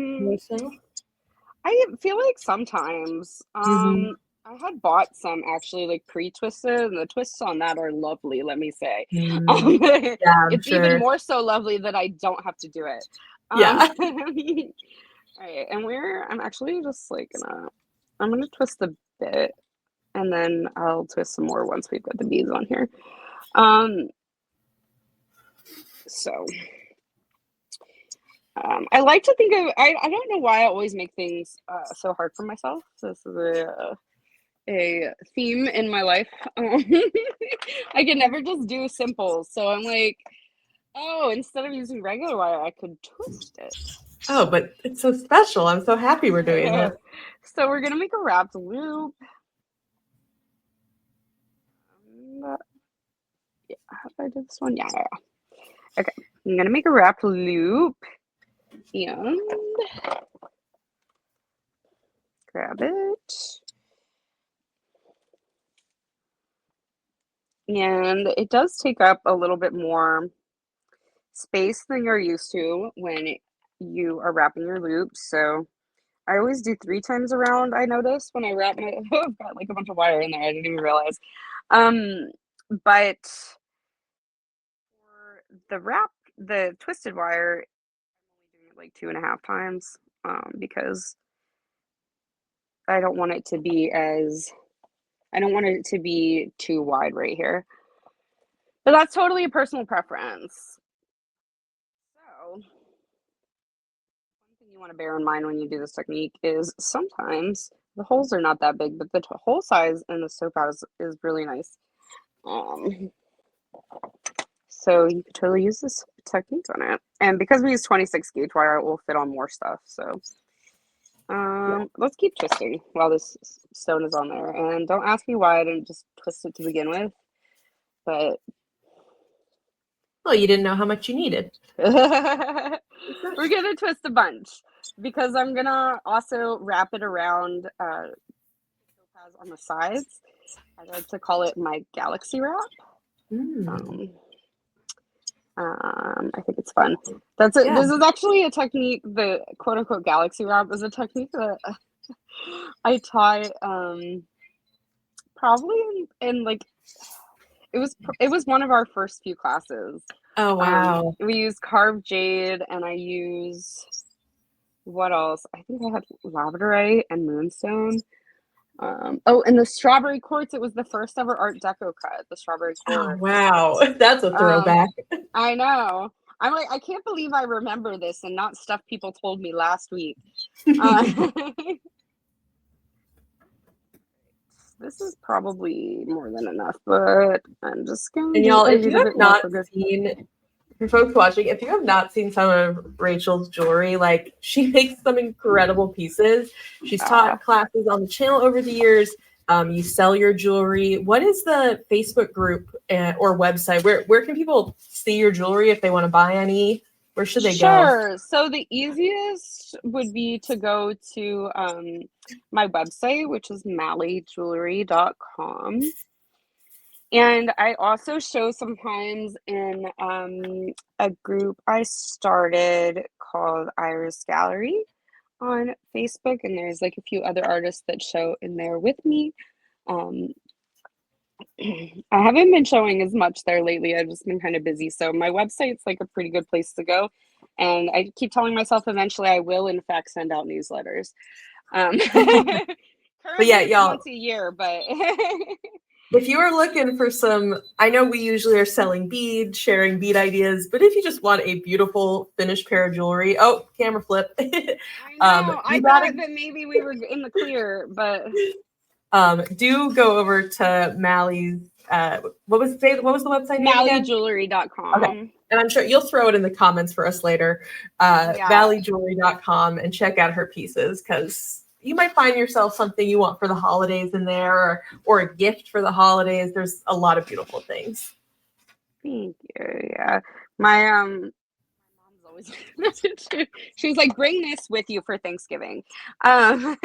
S2: feel like sometimes. I had bought some actually like pre-twisted, and the twists on that are lovely, let me say.
S1: Yeah,
S2: it's
S1: sure.
S2: even more so lovely that I don't have to do it.
S1: Yeah.
S2: All right, and I'm actually just like I'm gonna twist a bit, and then I'll twist some more once we've got the beads on here. So I like to think of, I don't know why I always make things so hard for myself. So this is a theme in my life. I can never just do simple. So I'm like, oh, instead of using regular wire, I could twist it.
S1: Oh, but it's so special. I'm so happy we're doing this.
S2: So we're going to make a wrapped loop. Yeah, how did I do this one? Yeah. Okay, I'm going to make a wrapped loop. And grab it. And it does take up a little bit more space than you're used to when you are wrapping your loops. So I always do 3 times around, I notice, when I wrap my I've got like a bunch of wire in there, I didn't even realize. But for the twisted wire, I'm only doing it like 2.5 times, because I don't want it to be too wide right here. But that's totally a personal preference. So one thing you want to bear in mind when you do this technique is sometimes the holes are not that big, but the hole size in the Topaz is really nice. So you could totally use this technique on it. And because we use 26 gauge wire, it will fit on more stuff. So let's keep twisting while this stone is on there. And don't ask me why I didn't just twist it to begin with. But
S1: well, you didn't know how much you needed.
S2: We're gonna twist a bunch because I'm gonna also wrap it around Topaz on the sides. I like to call it my galaxy wrap. I think it's fun. That's it. Yeah. This is actually a technique. The quote unquote galaxy wrap is a technique that I taught probably in like it was one of our first few classes.
S1: Oh wow.
S2: We used carved jade, and I used what else? I think I had labradorite and moonstone. And the strawberry quartz. It was the first ever Art Deco cut. The strawberry quartz.
S1: Oh wow, that's a throwback.
S2: I know. I'm like, I can't believe I remember this and not stuff people told me last week. This is probably more than enough, but I'm just going to.
S1: And y'all, if you have not seen, for folks watching, if you have not seen some of Rachel's jewelry, like she makes some incredible pieces. She's taught classes on the channel over the years. You sell your jewelry. What is the Facebook group or website? Where can people see your jewelry if they want to buy any? Where should they go?
S2: Sure. So the easiest would be to go to my website, which is mallijewelry.com. And I also show sometimes in a group I started called Iris Gallery. on Facebook, and there's like a few other artists that show in there with me. I haven't been showing as much there lately. I've just been kind of busy. So my website's like a pretty good place to go. And I keep telling myself eventually I will, in fact, send out newsletters. Currently
S1: But yeah,
S2: it's
S1: y'all,
S2: once a year, but
S1: if you are looking for some, I know we usually are selling beads, sharing bead ideas, but if you just want a beautiful finished pair of jewelry, oh, camera flip.
S2: I know. I
S1: You
S2: thought
S1: gotta
S2: that maybe we were in the clear, but
S1: do go over to Malli's. What was the website name again?
S2: MalliJewelry.com.
S1: Okay. And I'm sure you'll throw it in the comments for us later.
S2: Yeah.
S1: ValleyJewelry.com, and check out her pieces, because you might find yourself something you want for the holidays in there, or a gift for the holidays. There's a lot of beautiful things.
S2: Thank you. Yeah. My mom's always she was like, bring this with you for Thanksgiving. And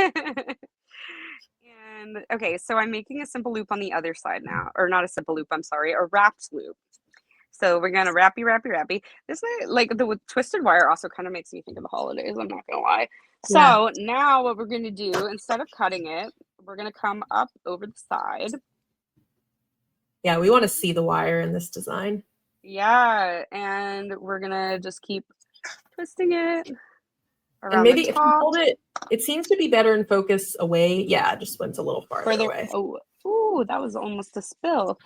S2: okay, so I'm making a simple loop on the other side now, or not a simple loop, I'm sorry, a wrapped loop. So we're gonna wrappy. This way, like the twisted wire also kind of makes me think of the holidays, I'm not gonna lie. So now what we're gonna do, instead of cutting it, we're gonna come up over the side.
S1: Yeah, we want to see the wire in this design.
S2: Yeah, and we're gonna just keep twisting it around
S1: And maybe
S2: the
S1: if you
S2: top.
S1: hold it, it seems to be better in focus away. Yeah, it just went a little farther away.
S2: Oh, that was almost a spill.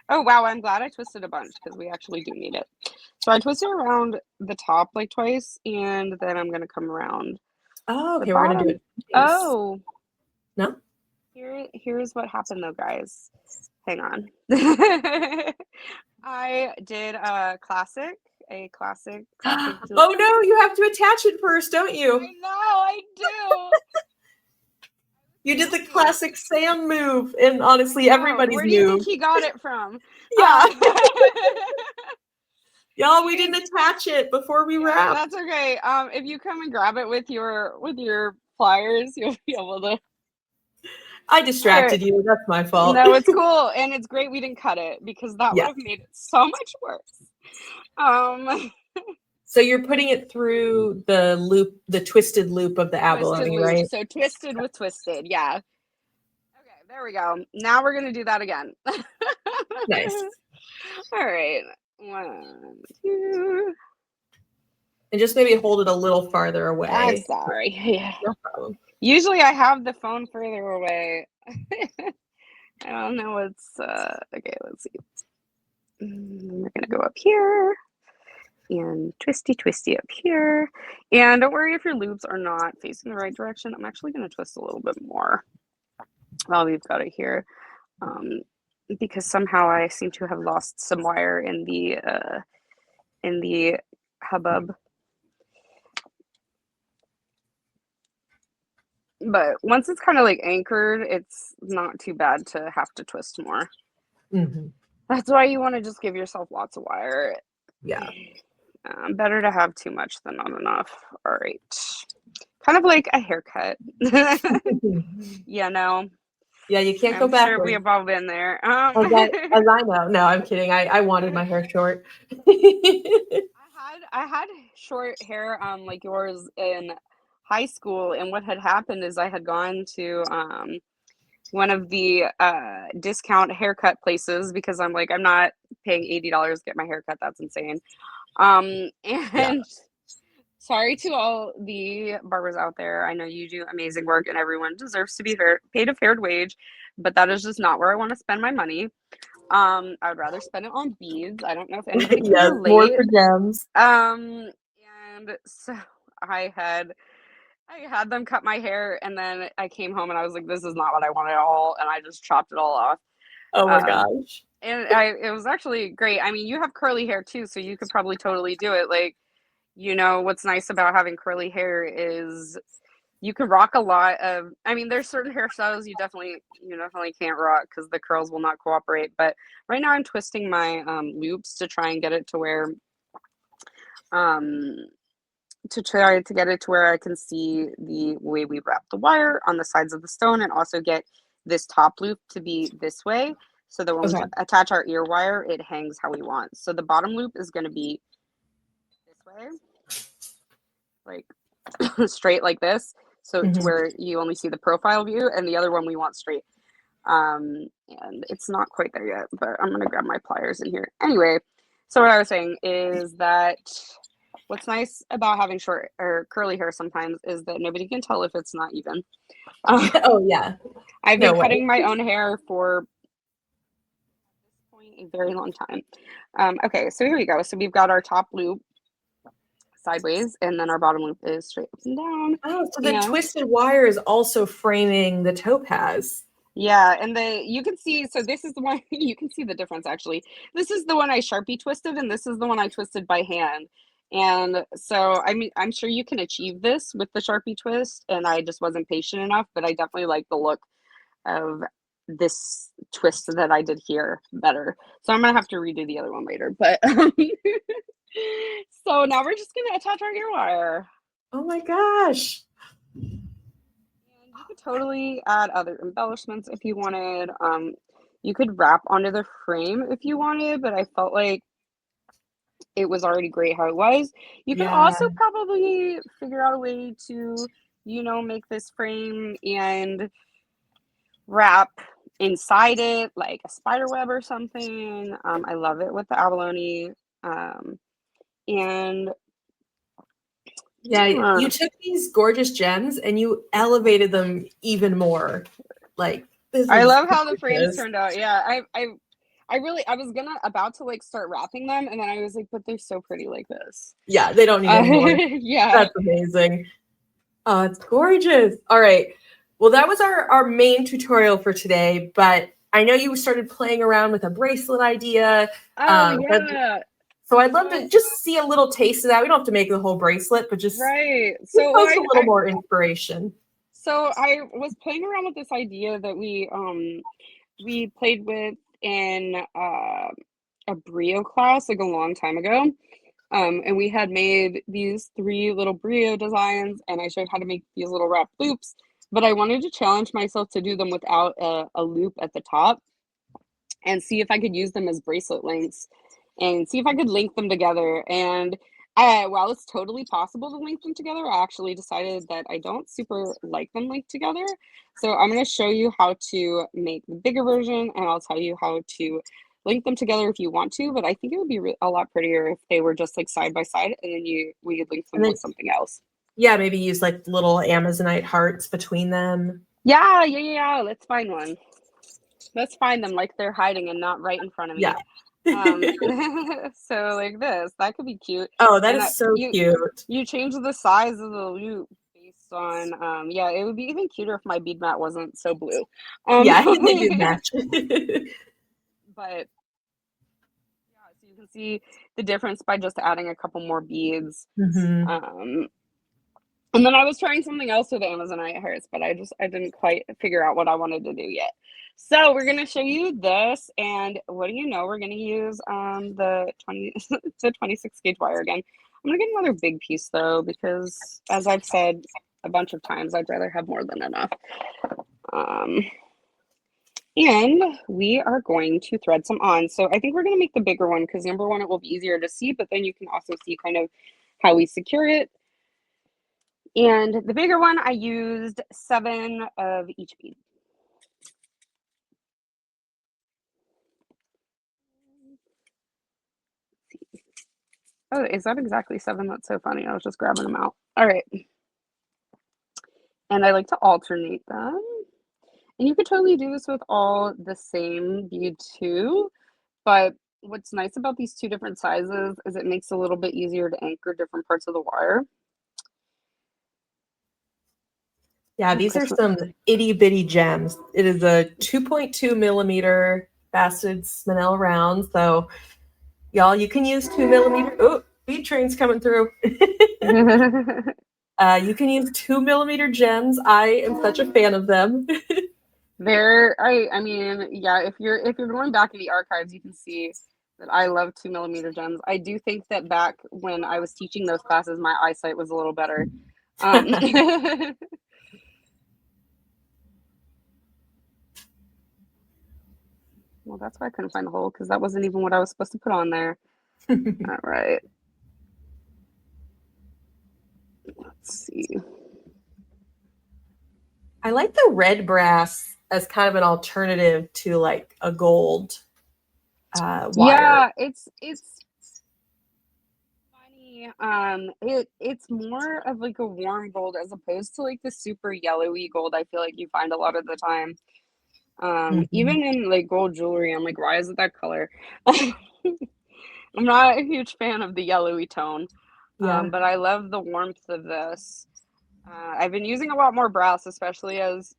S2: Oh wow, I'm glad I twisted a bunch because we actually do need it. So I twisted around the top like twice, and then I'm gonna come around.
S1: Oh, okay,
S2: the
S1: we're
S2: bottom.
S1: gonna do it.
S2: Oh,
S1: no.
S2: Here's what happened though, guys. Hang on. I did a classic.
S1: Oh no, you have to attach it first, don't you?
S2: I know, I do.
S1: You did the classic Sam move, and honestly, everybody's
S2: Where do you
S1: move.
S2: think he got it from?
S1: Yeah. Y'all, we didn't attach it before we wrapped.
S2: That's okay. If you come and grab it with your pliers, you'll be able to.
S1: I distracted you. That's my fault.
S2: No, it's cool, and it's great we didn't cut it because that would have made it so much worse.
S1: So you're putting it through the loop, the twisted loop of the abalone, right?
S2: So twisted with twisted, yeah. Okay, there we go. Now we're gonna do that again.
S1: Nice.
S2: All right, 1, 2.
S1: And just maybe hold it a little farther away.
S2: I'm sorry. Yeah.
S1: No problem.
S2: Usually I have the phone further away. I don't know what's okay, let's see. We're gonna go up here and twisty up here. And don't worry if your loops are not facing the right direction. I'm actually gonna twist a little bit more while we've got it here. Because somehow I seem to have lost some wire in the hubbub. But once it's kind of like anchored, it's not too bad to have to twist more.
S1: Mm-hmm.
S2: That's why you want to just give yourself lots of wire.
S1: Yeah.
S2: Better to have too much than not enough. All right. Kind of like a haircut. Yeah, no.
S1: Yeah, you can't go back.
S2: Sure, we have all been there.
S1: As I know. No, I'm kidding. I wanted my hair short.
S2: I had short hair like yours in high school, and what had happened is I had gone to one of the discount haircut places because I'm like, I'm not paying $80 to get my haircut. That's insane. And sorry to all the barbers out there. I know you do amazing work and everyone deserves to be paid a fair wage, but that is just not where I want to spend my money. I would rather spend it on beads. I don't know if anybody can relate.
S1: More for gems.
S2: And so I had them cut my hair, and then I came home and I was like, this is not what I want at all, and I just chopped it all off.
S1: Oh my gosh.
S2: And it was actually great. I mean, you have curly hair too, so you could probably totally do it. Like, you know, what's nice about having curly hair is you can rock a lot of, I mean, there's certain hairstyles you definitely can't rock because the curls will not cooperate. But right now I'm twisting my loops to try and get it to where I can see the way we wrap the wire on the sides of the stone, and also get this top loop to be this way, so that when we attach our ear wire, it hangs how we want. So the bottom loop is going to be this way, like straight like this, so to
S1: Mhm.
S2: where you only see the profile view, and the other one we want straight. And it's not quite there yet, but I'm gonna grab my pliers in here. Anyway, so what I was saying is that what's nice about having short or curly hair sometimes is that nobody can tell if it's not even.
S1: Oh yeah.
S2: I've
S1: No
S2: been
S1: way.
S2: cutting my own hair for at this point a very long time. Okay, so here we go. So we've got our top loop sideways, and then our bottom loop is straight up and down.
S1: Oh, so the
S2: And
S1: twisted wire is also framing the topaz.
S2: yeah, and you can see, so this is the one, you can see the difference actually. This is the one I Sharpie twisted, and this is the one I twisted by hand. And so, I mean, I'm sure you can achieve this with the Sharpie twist, and I just wasn't patient enough, but I definitely like the look of this twist that I did here better. So I'm gonna have to redo the other one later, but so now we're just gonna attach our ear wire.
S1: Oh my gosh.
S2: And you could totally add other embellishments if you wanted. You could wrap onto the frame if you wanted, but I felt like it was already great how it was. You could
S1: Yeah.
S2: also probably figure out a way to, make this frame and wrap inside it like a spider web or something. I love it with the abalone. And
S1: Yeah,
S2: yeah.
S1: you took these gorgeous gems and you elevated them even more. Like this
S2: I
S1: is
S2: love how the frames
S1: gorgeous.
S2: turned out. Yeah, I really, I was about to like start wrapping them, and then I was like, but they're so pretty like this.
S1: Yeah, they don't need any more.
S2: Yeah.
S1: That's amazing. Oh, it's gorgeous. All right. Well, that was our main tutorial for today, but I know you started playing around with a bracelet idea.
S2: Oh
S1: But
S2: yeah.
S1: so I'd love to just see a little taste of that. We don't have to make the whole bracelet, but just
S2: Right.
S1: give
S2: So
S1: folks a little more inspiration.
S2: so I was playing around with this idea that we played with in a Brio class like a long time ago. And we had made these 3 little Brio designs, and I showed how to make these little wrap loops, but I wanted to challenge myself to do them without a loop at the top and see if I could use them as bracelet links and see if I could link them together. And while it's totally possible to link them together, I actually decided that I don't super like them linked together. So I'm going to show you how to make the bigger version, and I'll tell you how to link them together if you want to, but I think it would be a lot prettier if they were just like side by side, and then we could link them
S1: And then,
S2: with something else.
S1: yeah, maybe use like little Amazonite hearts between them.
S2: Yeah. Let's find one. Let's find them like they're hiding and not right in front of me.
S1: Yeah.
S2: So like this, that could be cute.
S1: Oh, that
S2: And
S1: is so cute.
S2: you change the size of the loop based on yeah, it would be even cuter if my bead mat wasn't so blue.
S1: Yeah, they do match.
S2: But yeah, so you can see the difference by just adding a couple more beads.
S1: Mm-hmm.
S2: And then I was trying something else with Amazonite hearts, but I didn't quite figure out what I wanted to do yet. So we're gonna show you this, and what do you know? We're gonna use the 26 gauge wire again. I'm gonna get another big piece though, because as I've said a bunch of times, I'd rather have more than enough. And we are going to thread some on. So I think we're gonna make the bigger one because number one, it will be easier to see, but then you can also see kind of how we secure it. And the bigger one, I used 7 of each bead. Oh, is that exactly 7? That's so funny. I was just grabbing them out. All right. And I like to alternate them. And you could totally do this with all the same bead too. But what's nice about these 2 different sizes is it makes it a little bit easier to anchor different parts of the wire.
S1: Yeah, these are some itty bitty gems. It is a 2.2 millimeter faceted Spinel round. So, y'all, you can use 2 millimeter. Oh, bead train's coming through. You can use 2 millimeter gems. I am such a fan of them.
S2: I mean, yeah, if you're going back in the archives, you can see that I love 2 millimeter gems. I do think that back when I was teaching those classes, my eyesight was a little better. Well, that's why I couldn't find the hole, because that wasn't even what I was supposed to put on there. All right. Let's see.
S1: I like the red brass as kind of an alternative to like a gold wire.
S2: Yeah, it's funny. It's more of like a warm gold as opposed to like the super yellowy gold I feel like you find a lot of the time. Even in like gold jewelry, I'm like, why is it that color? I'm not a huge fan of the yellowy tone.
S1: Yeah.
S2: But I love the warmth of this. I've been using a lot more brass, especially as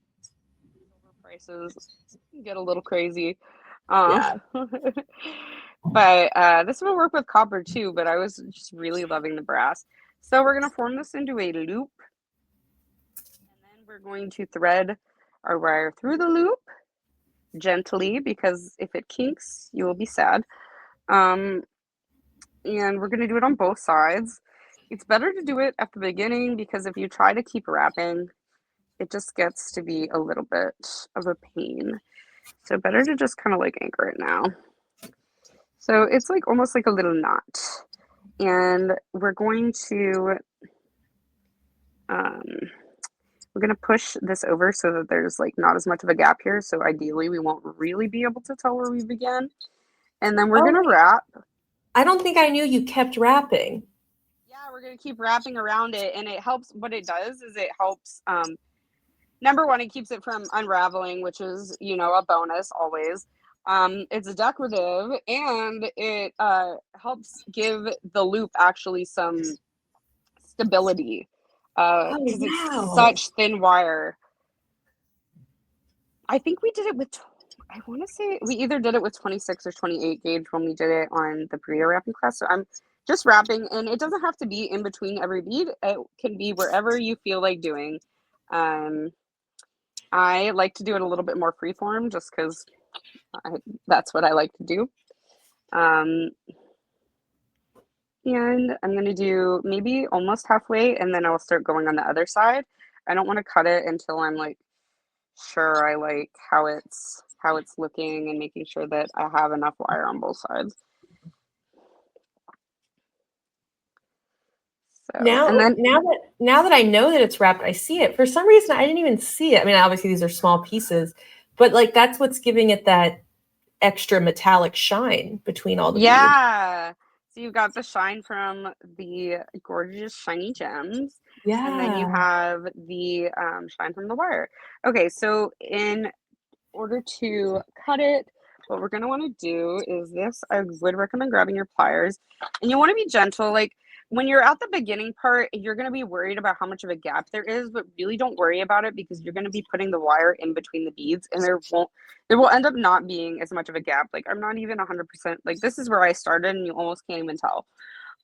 S2: silver prices get a little crazy.
S1: Yeah.
S2: But this will work with copper too, but I was just really loving the brass. So we're going to form this into a loop. And then we're going to thread our wire through the loop gently, because if it kinks, you will be sad. And we're going to do it on both sides. It's better to do it at the beginning because if you try to keep wrapping, it just gets to be a little bit of a pain. So better to just kind of like anchor it now. So it's like almost like a little knot. And we're going to push this over so that there's like not as much of a gap here. So ideally we won't really be able to tell where we begin. And then we're going to wrap.
S1: I don't think I knew you kept wrapping.
S2: Yeah, we're going to keep wrapping around it. And it helps. What it does is it helps. Number one, it keeps it from unraveling, which is, you know, a bonus always. It's decorative, and it helps give the loop actually some stability because it's such thin wire. I think we did it with, I want to say we either did it with 26 or 28 gauge when we did it on the Pear wrapping class. So I'm just wrapping, and it doesn't have to be in between every bead. It can be wherever you feel like doing. I like to do it a little bit more freeform just because that's what I like to do. And I'm going to do maybe almost halfway, and then I'll start going on the other side. I don't want to cut it until I'm like sure I like how it's looking and making sure that I have enough wire on both sides. So,
S1: now that I know that it's wrapped, I see it. For some reason, I didn't even see it. I mean, obviously these are small pieces, but like that's what's giving it that extra metallic shine between all the beads.
S2: Yeah. So you've got the shine from the gorgeous shiny gems.
S1: Yeah.
S2: And then you have the shine from the wire. Okay, so in order to cut it, what we're going to want to do is this. I would recommend grabbing your pliers. And you want to be gentle. Like when you're at the beginning part, you're going to be worried about how much of a gap there is, but really don't worry about it because you're going to be putting the wire in between the beads, and there will end up not being as much of a gap. Like I'm not even 100%, like this is where I started and you almost can't even tell.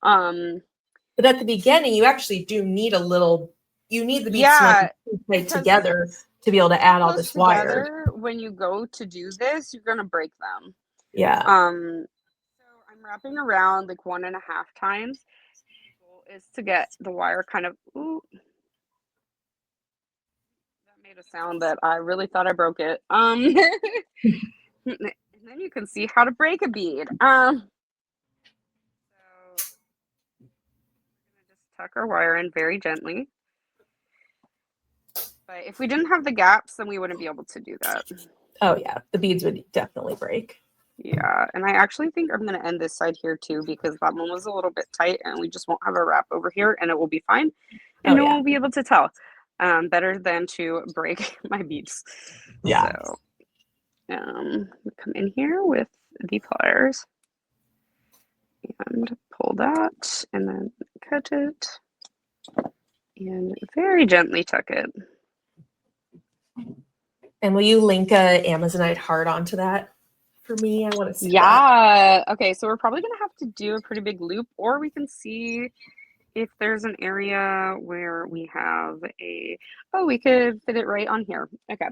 S1: But at the beginning, you actually do need you need the beads to together to be able to add all this wire.
S2: When you go to do this, you're going to break them.
S1: Yeah.
S2: So I'm wrapping around like 1.5 times. The goal is to get the wire kind of, ooh, that made a sound that I really thought I broke it. And then you can see how to break a bead. So we're going to just tuck our wire in very gently. But if we didn't have the gaps, then we wouldn't be able to do that.
S1: Oh yeah, the beads would definitely break.
S2: Yeah, and I actually think I'm going to end this side here too because that one was a little bit tight and we just won't have a wrap over here and it will be fine. And no one will be able to tell. Better than to break my beads.
S1: Yeah.
S2: So come in here with the pliers and pull that and then cut it and very gently tuck it.
S1: And will you link a Amazonite heart onto that for me? I want to see
S2: that. Okay, so we're probably going to have to do a pretty big loop, or we can see if there's an area where we have we could fit it right on here. Okay.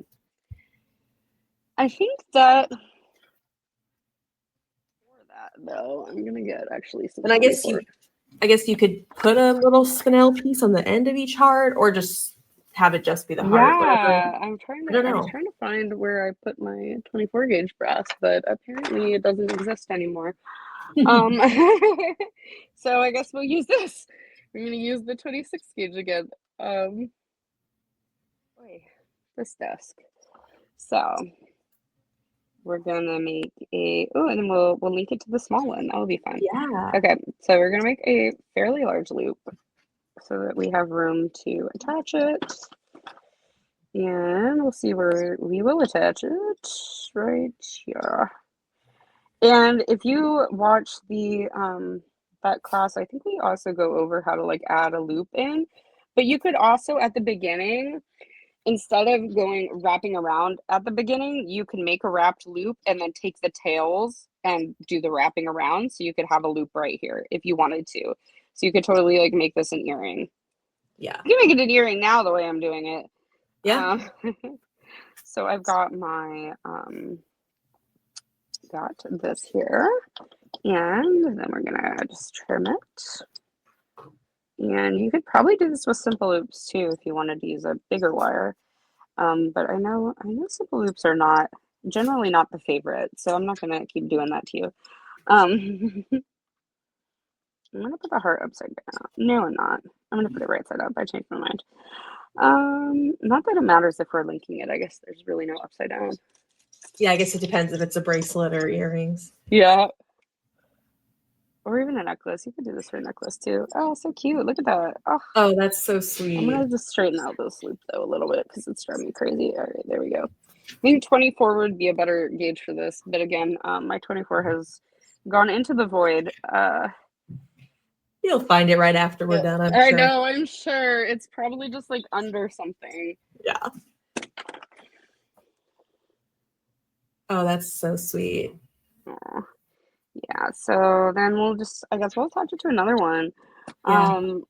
S2: I think that for that though, I'm going to get actually some.
S1: And I guess you could put a little spinel piece on the end of each heart, or just have it just be the heart.
S2: Yeah, I'm trying to find where I put my 24 gauge brass, but apparently it doesn't exist anymore. So I guess we'll use this. I'm gonna use the 26 gauge again. Wait, this desk. So we're gonna make and then we'll link it to the small one. That will be fun.
S1: Yeah.
S2: Okay, so we're gonna make a fairly large loop so that we have room to attach it. And we'll see where we will attach it right here. And if you watch the that class, I think we also go over how to like add a loop in, but you could also at the beginning, instead of wrapping around at the beginning, you can make a wrapped loop and then take the tails and do the wrapping around. So you could have a loop right here if you wanted to. So you could totally like make this an earring.
S1: Yeah.
S2: You can make it an earring now the way I'm doing it.
S1: Yeah.
S2: So I've got my got this here, and then we're gonna just trim it. And you could probably do this with simple loops too if you wanted to use a bigger wire. But I know simple loops are generally not the favorite, so I'm not gonna keep doing that to you. I'm gonna put the heart upside down. No, I'm not. I'm gonna put it right side up. I changed my mind. Not that it matters if we're linking it. I guess there's really no upside down.
S1: Yeah, I guess it depends if it's a bracelet or earrings.
S2: Yeah. Or even a necklace. You could do this for a necklace too. Oh, so cute. Look at that.
S1: Oh, that's so sweet.
S2: I'm gonna just straighten out this loop though a little bit because it's driving me crazy. All right, there we go. I think 24 would be a better gauge for this, but again, my 24 has gone into the void.
S1: You'll find it right after we're done, I'm
S2: I
S1: sure.
S2: know, I'm sure. It's probably just like under something.
S1: Yeah. Oh, that's so sweet.
S2: Aww. Yeah, so then I guess we'll attach it to another one.
S1: Yeah.
S2: And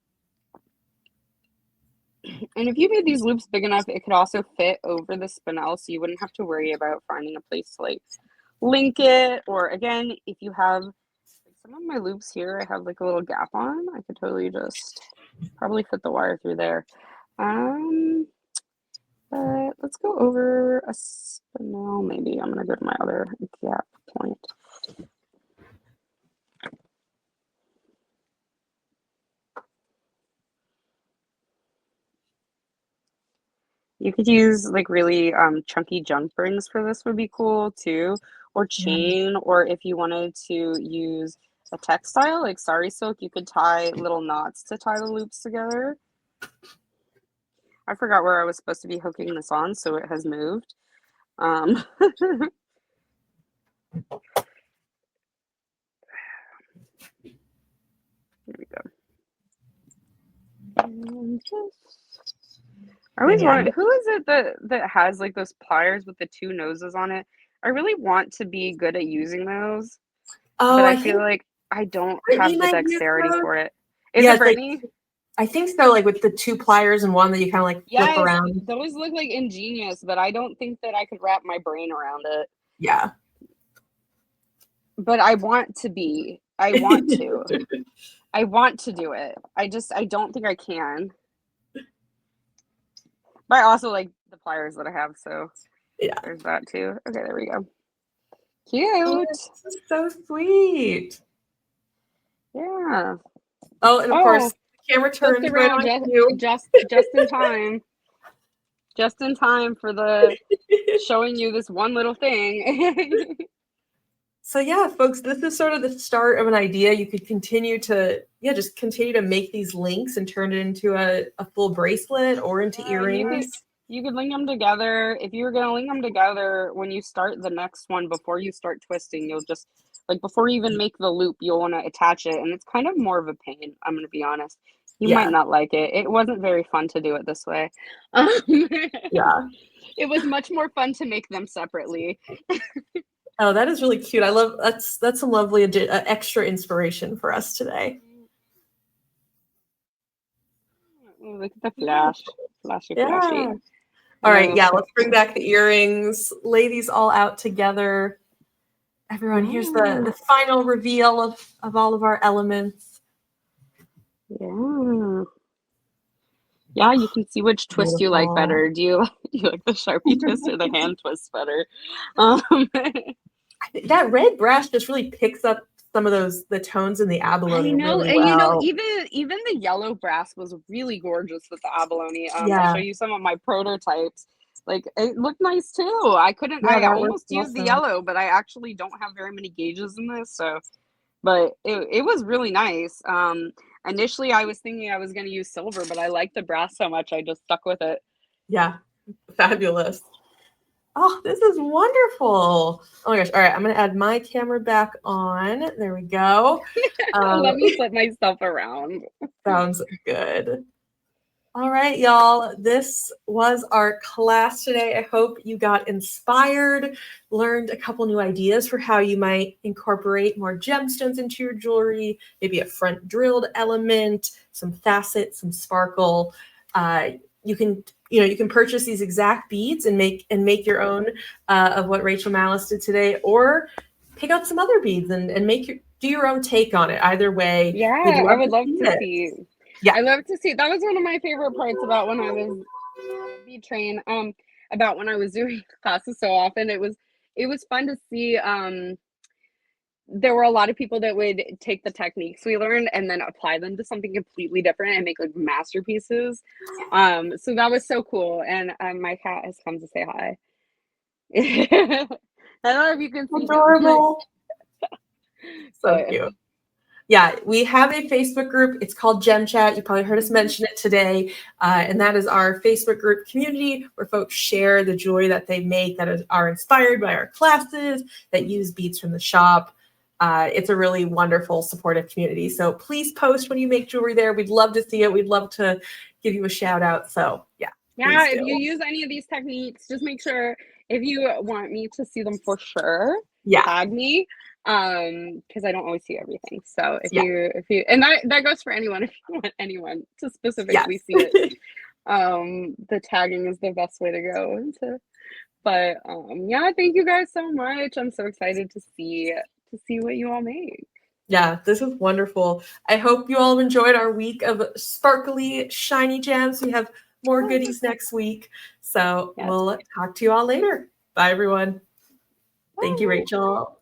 S2: if you made these loops big enough, it could also fit over the spinel, so you wouldn't have to worry about finding a place to like link it. Or again, if you have like some of my loops here, I have like a little gap on. I could totally just probably fit the wire through there. But let's go over a spinel. Maybe I'm gonna go to my other gap point. You could use like really chunky junk rings for this would be cool too, or chain, or if you wanted to use a textile like sari silk, you could tie little knots to tie the loops together. I forgot where I was supposed to be hooking this on, so it has moved. There we go. And I always wonder, who is it that has like those pliers with the two noses on it? I really want to be good at using those, but I feel like I don't have the dexterity for it. Is it Brittany?
S1: I think so, like with the two pliers and one that you kind of like flip around.
S2: Those look like ingenious, but I don't think that I could wrap my brain around it.
S1: Yeah.
S2: But I want to be. I want to. I want to do it. I don't think I can. But I also like the pliers that I have, so yeah, there's that too. Okay, there we go. Cute.
S1: Oh, so sweet.
S2: Yeah.
S1: Oh, and of course, the camera turned around
S2: just in time. Just in time for the showing you this one little thing.
S1: So yeah, folks, this is sort of the start of an idea. You could continue to, just continue to make these links and turn it into a full bracelet or into earrings.
S2: You could link them together. If you were going to link them together, when you start the next one, before you start twisting, you'll just, like before you even make the loop, you'll want to attach it. And it's kind of more of a pain, I'm going to be honest. You might not like it. It wasn't very fun to do it this way.
S1: Yeah.
S2: It was much more fun to make them separately.
S1: Oh, that is really cute. I love that's a lovely extra inspiration for us today.
S2: Look at the flashy.
S1: All right, let's bring back the earrings. Lay these all out together. Everyone, here's the final reveal of all of our elements.
S2: Yeah, you can see which twist you like better. Do you like the Sharpie twist or the hand twist better?
S1: That red brass just really picks up some of the tones in the
S2: I
S1: abalone
S2: know,
S1: really
S2: and you know,
S1: well.
S2: even the yellow brass was really gorgeous with the abalone. I'll show
S1: Yeah.
S2: you some of my prototypes. Like it looked nice too.
S1: Yeah,
S2: I
S1: that looks
S2: almost used the
S1: awesome.
S2: yellow, but I actually don't have very many gauges in this, so but it was really nice. Initially I was thinking I was going to use silver, but I liked the brass so much I just stuck with it.
S1: Yeah, fabulous. Oh, this is wonderful. Oh my gosh. All right, I'm going to add my camera back on. There we go.
S2: Let me flip myself around.
S1: Sounds good. All right, y'all. This was our class today. I hope you got inspired, learned a couple new ideas for how you might incorporate more gemstones into your jewelry, maybe a front drilled element, some facet, some sparkle. You can purchase these exact beads and make your own of what Rachel Mallis did today, or pick up some other beads and do your own take on it. Either way, we'd
S2: Yeah, I
S1: love
S2: would
S1: to
S2: love
S1: see
S2: to
S1: it.
S2: see.
S1: Yeah.
S2: I love to see. That was one of my favorite parts about when I was bead train. About when I was doing classes so often. It was fun to see. There were a lot of people that would take the techniques we learned and then apply them to something completely different and make like masterpieces. So that was so cool. And my cat has come to say hi. I don't know if you can see him.
S1: Adorable. So
S2: But
S1: cute. Yeah, we have a Facebook group. It's called Gem Chat. You probably heard us mention it today. And that is our Facebook group community where folks share the jewelry that they make that are inspired by our classes, that use beads from the shop. It's a really wonderful, supportive community. So please post when you make jewelry there. We'd love to see it. We'd love to give you a shout out. So yeah,
S2: yeah,
S1: please
S2: if
S1: do.
S2: you use any of these techniques, just make sure if you want me to see them for sure,
S1: Yeah.
S2: tag me. Because I don't always see everything. So if
S1: Yeah.
S2: you and that goes for anyone if you want anyone to specifically see it. The tagging is the best way to go into. But yeah, thank you guys so much. I'm so excited to see what you all make.
S1: Yeah, this is wonderful. I hope you all enjoyed our week of sparkly, shiny gems. We have more goodies next week. So
S2: Yes.
S1: we'll talk to you all later. Bye, everyone. Thank you, Rachel.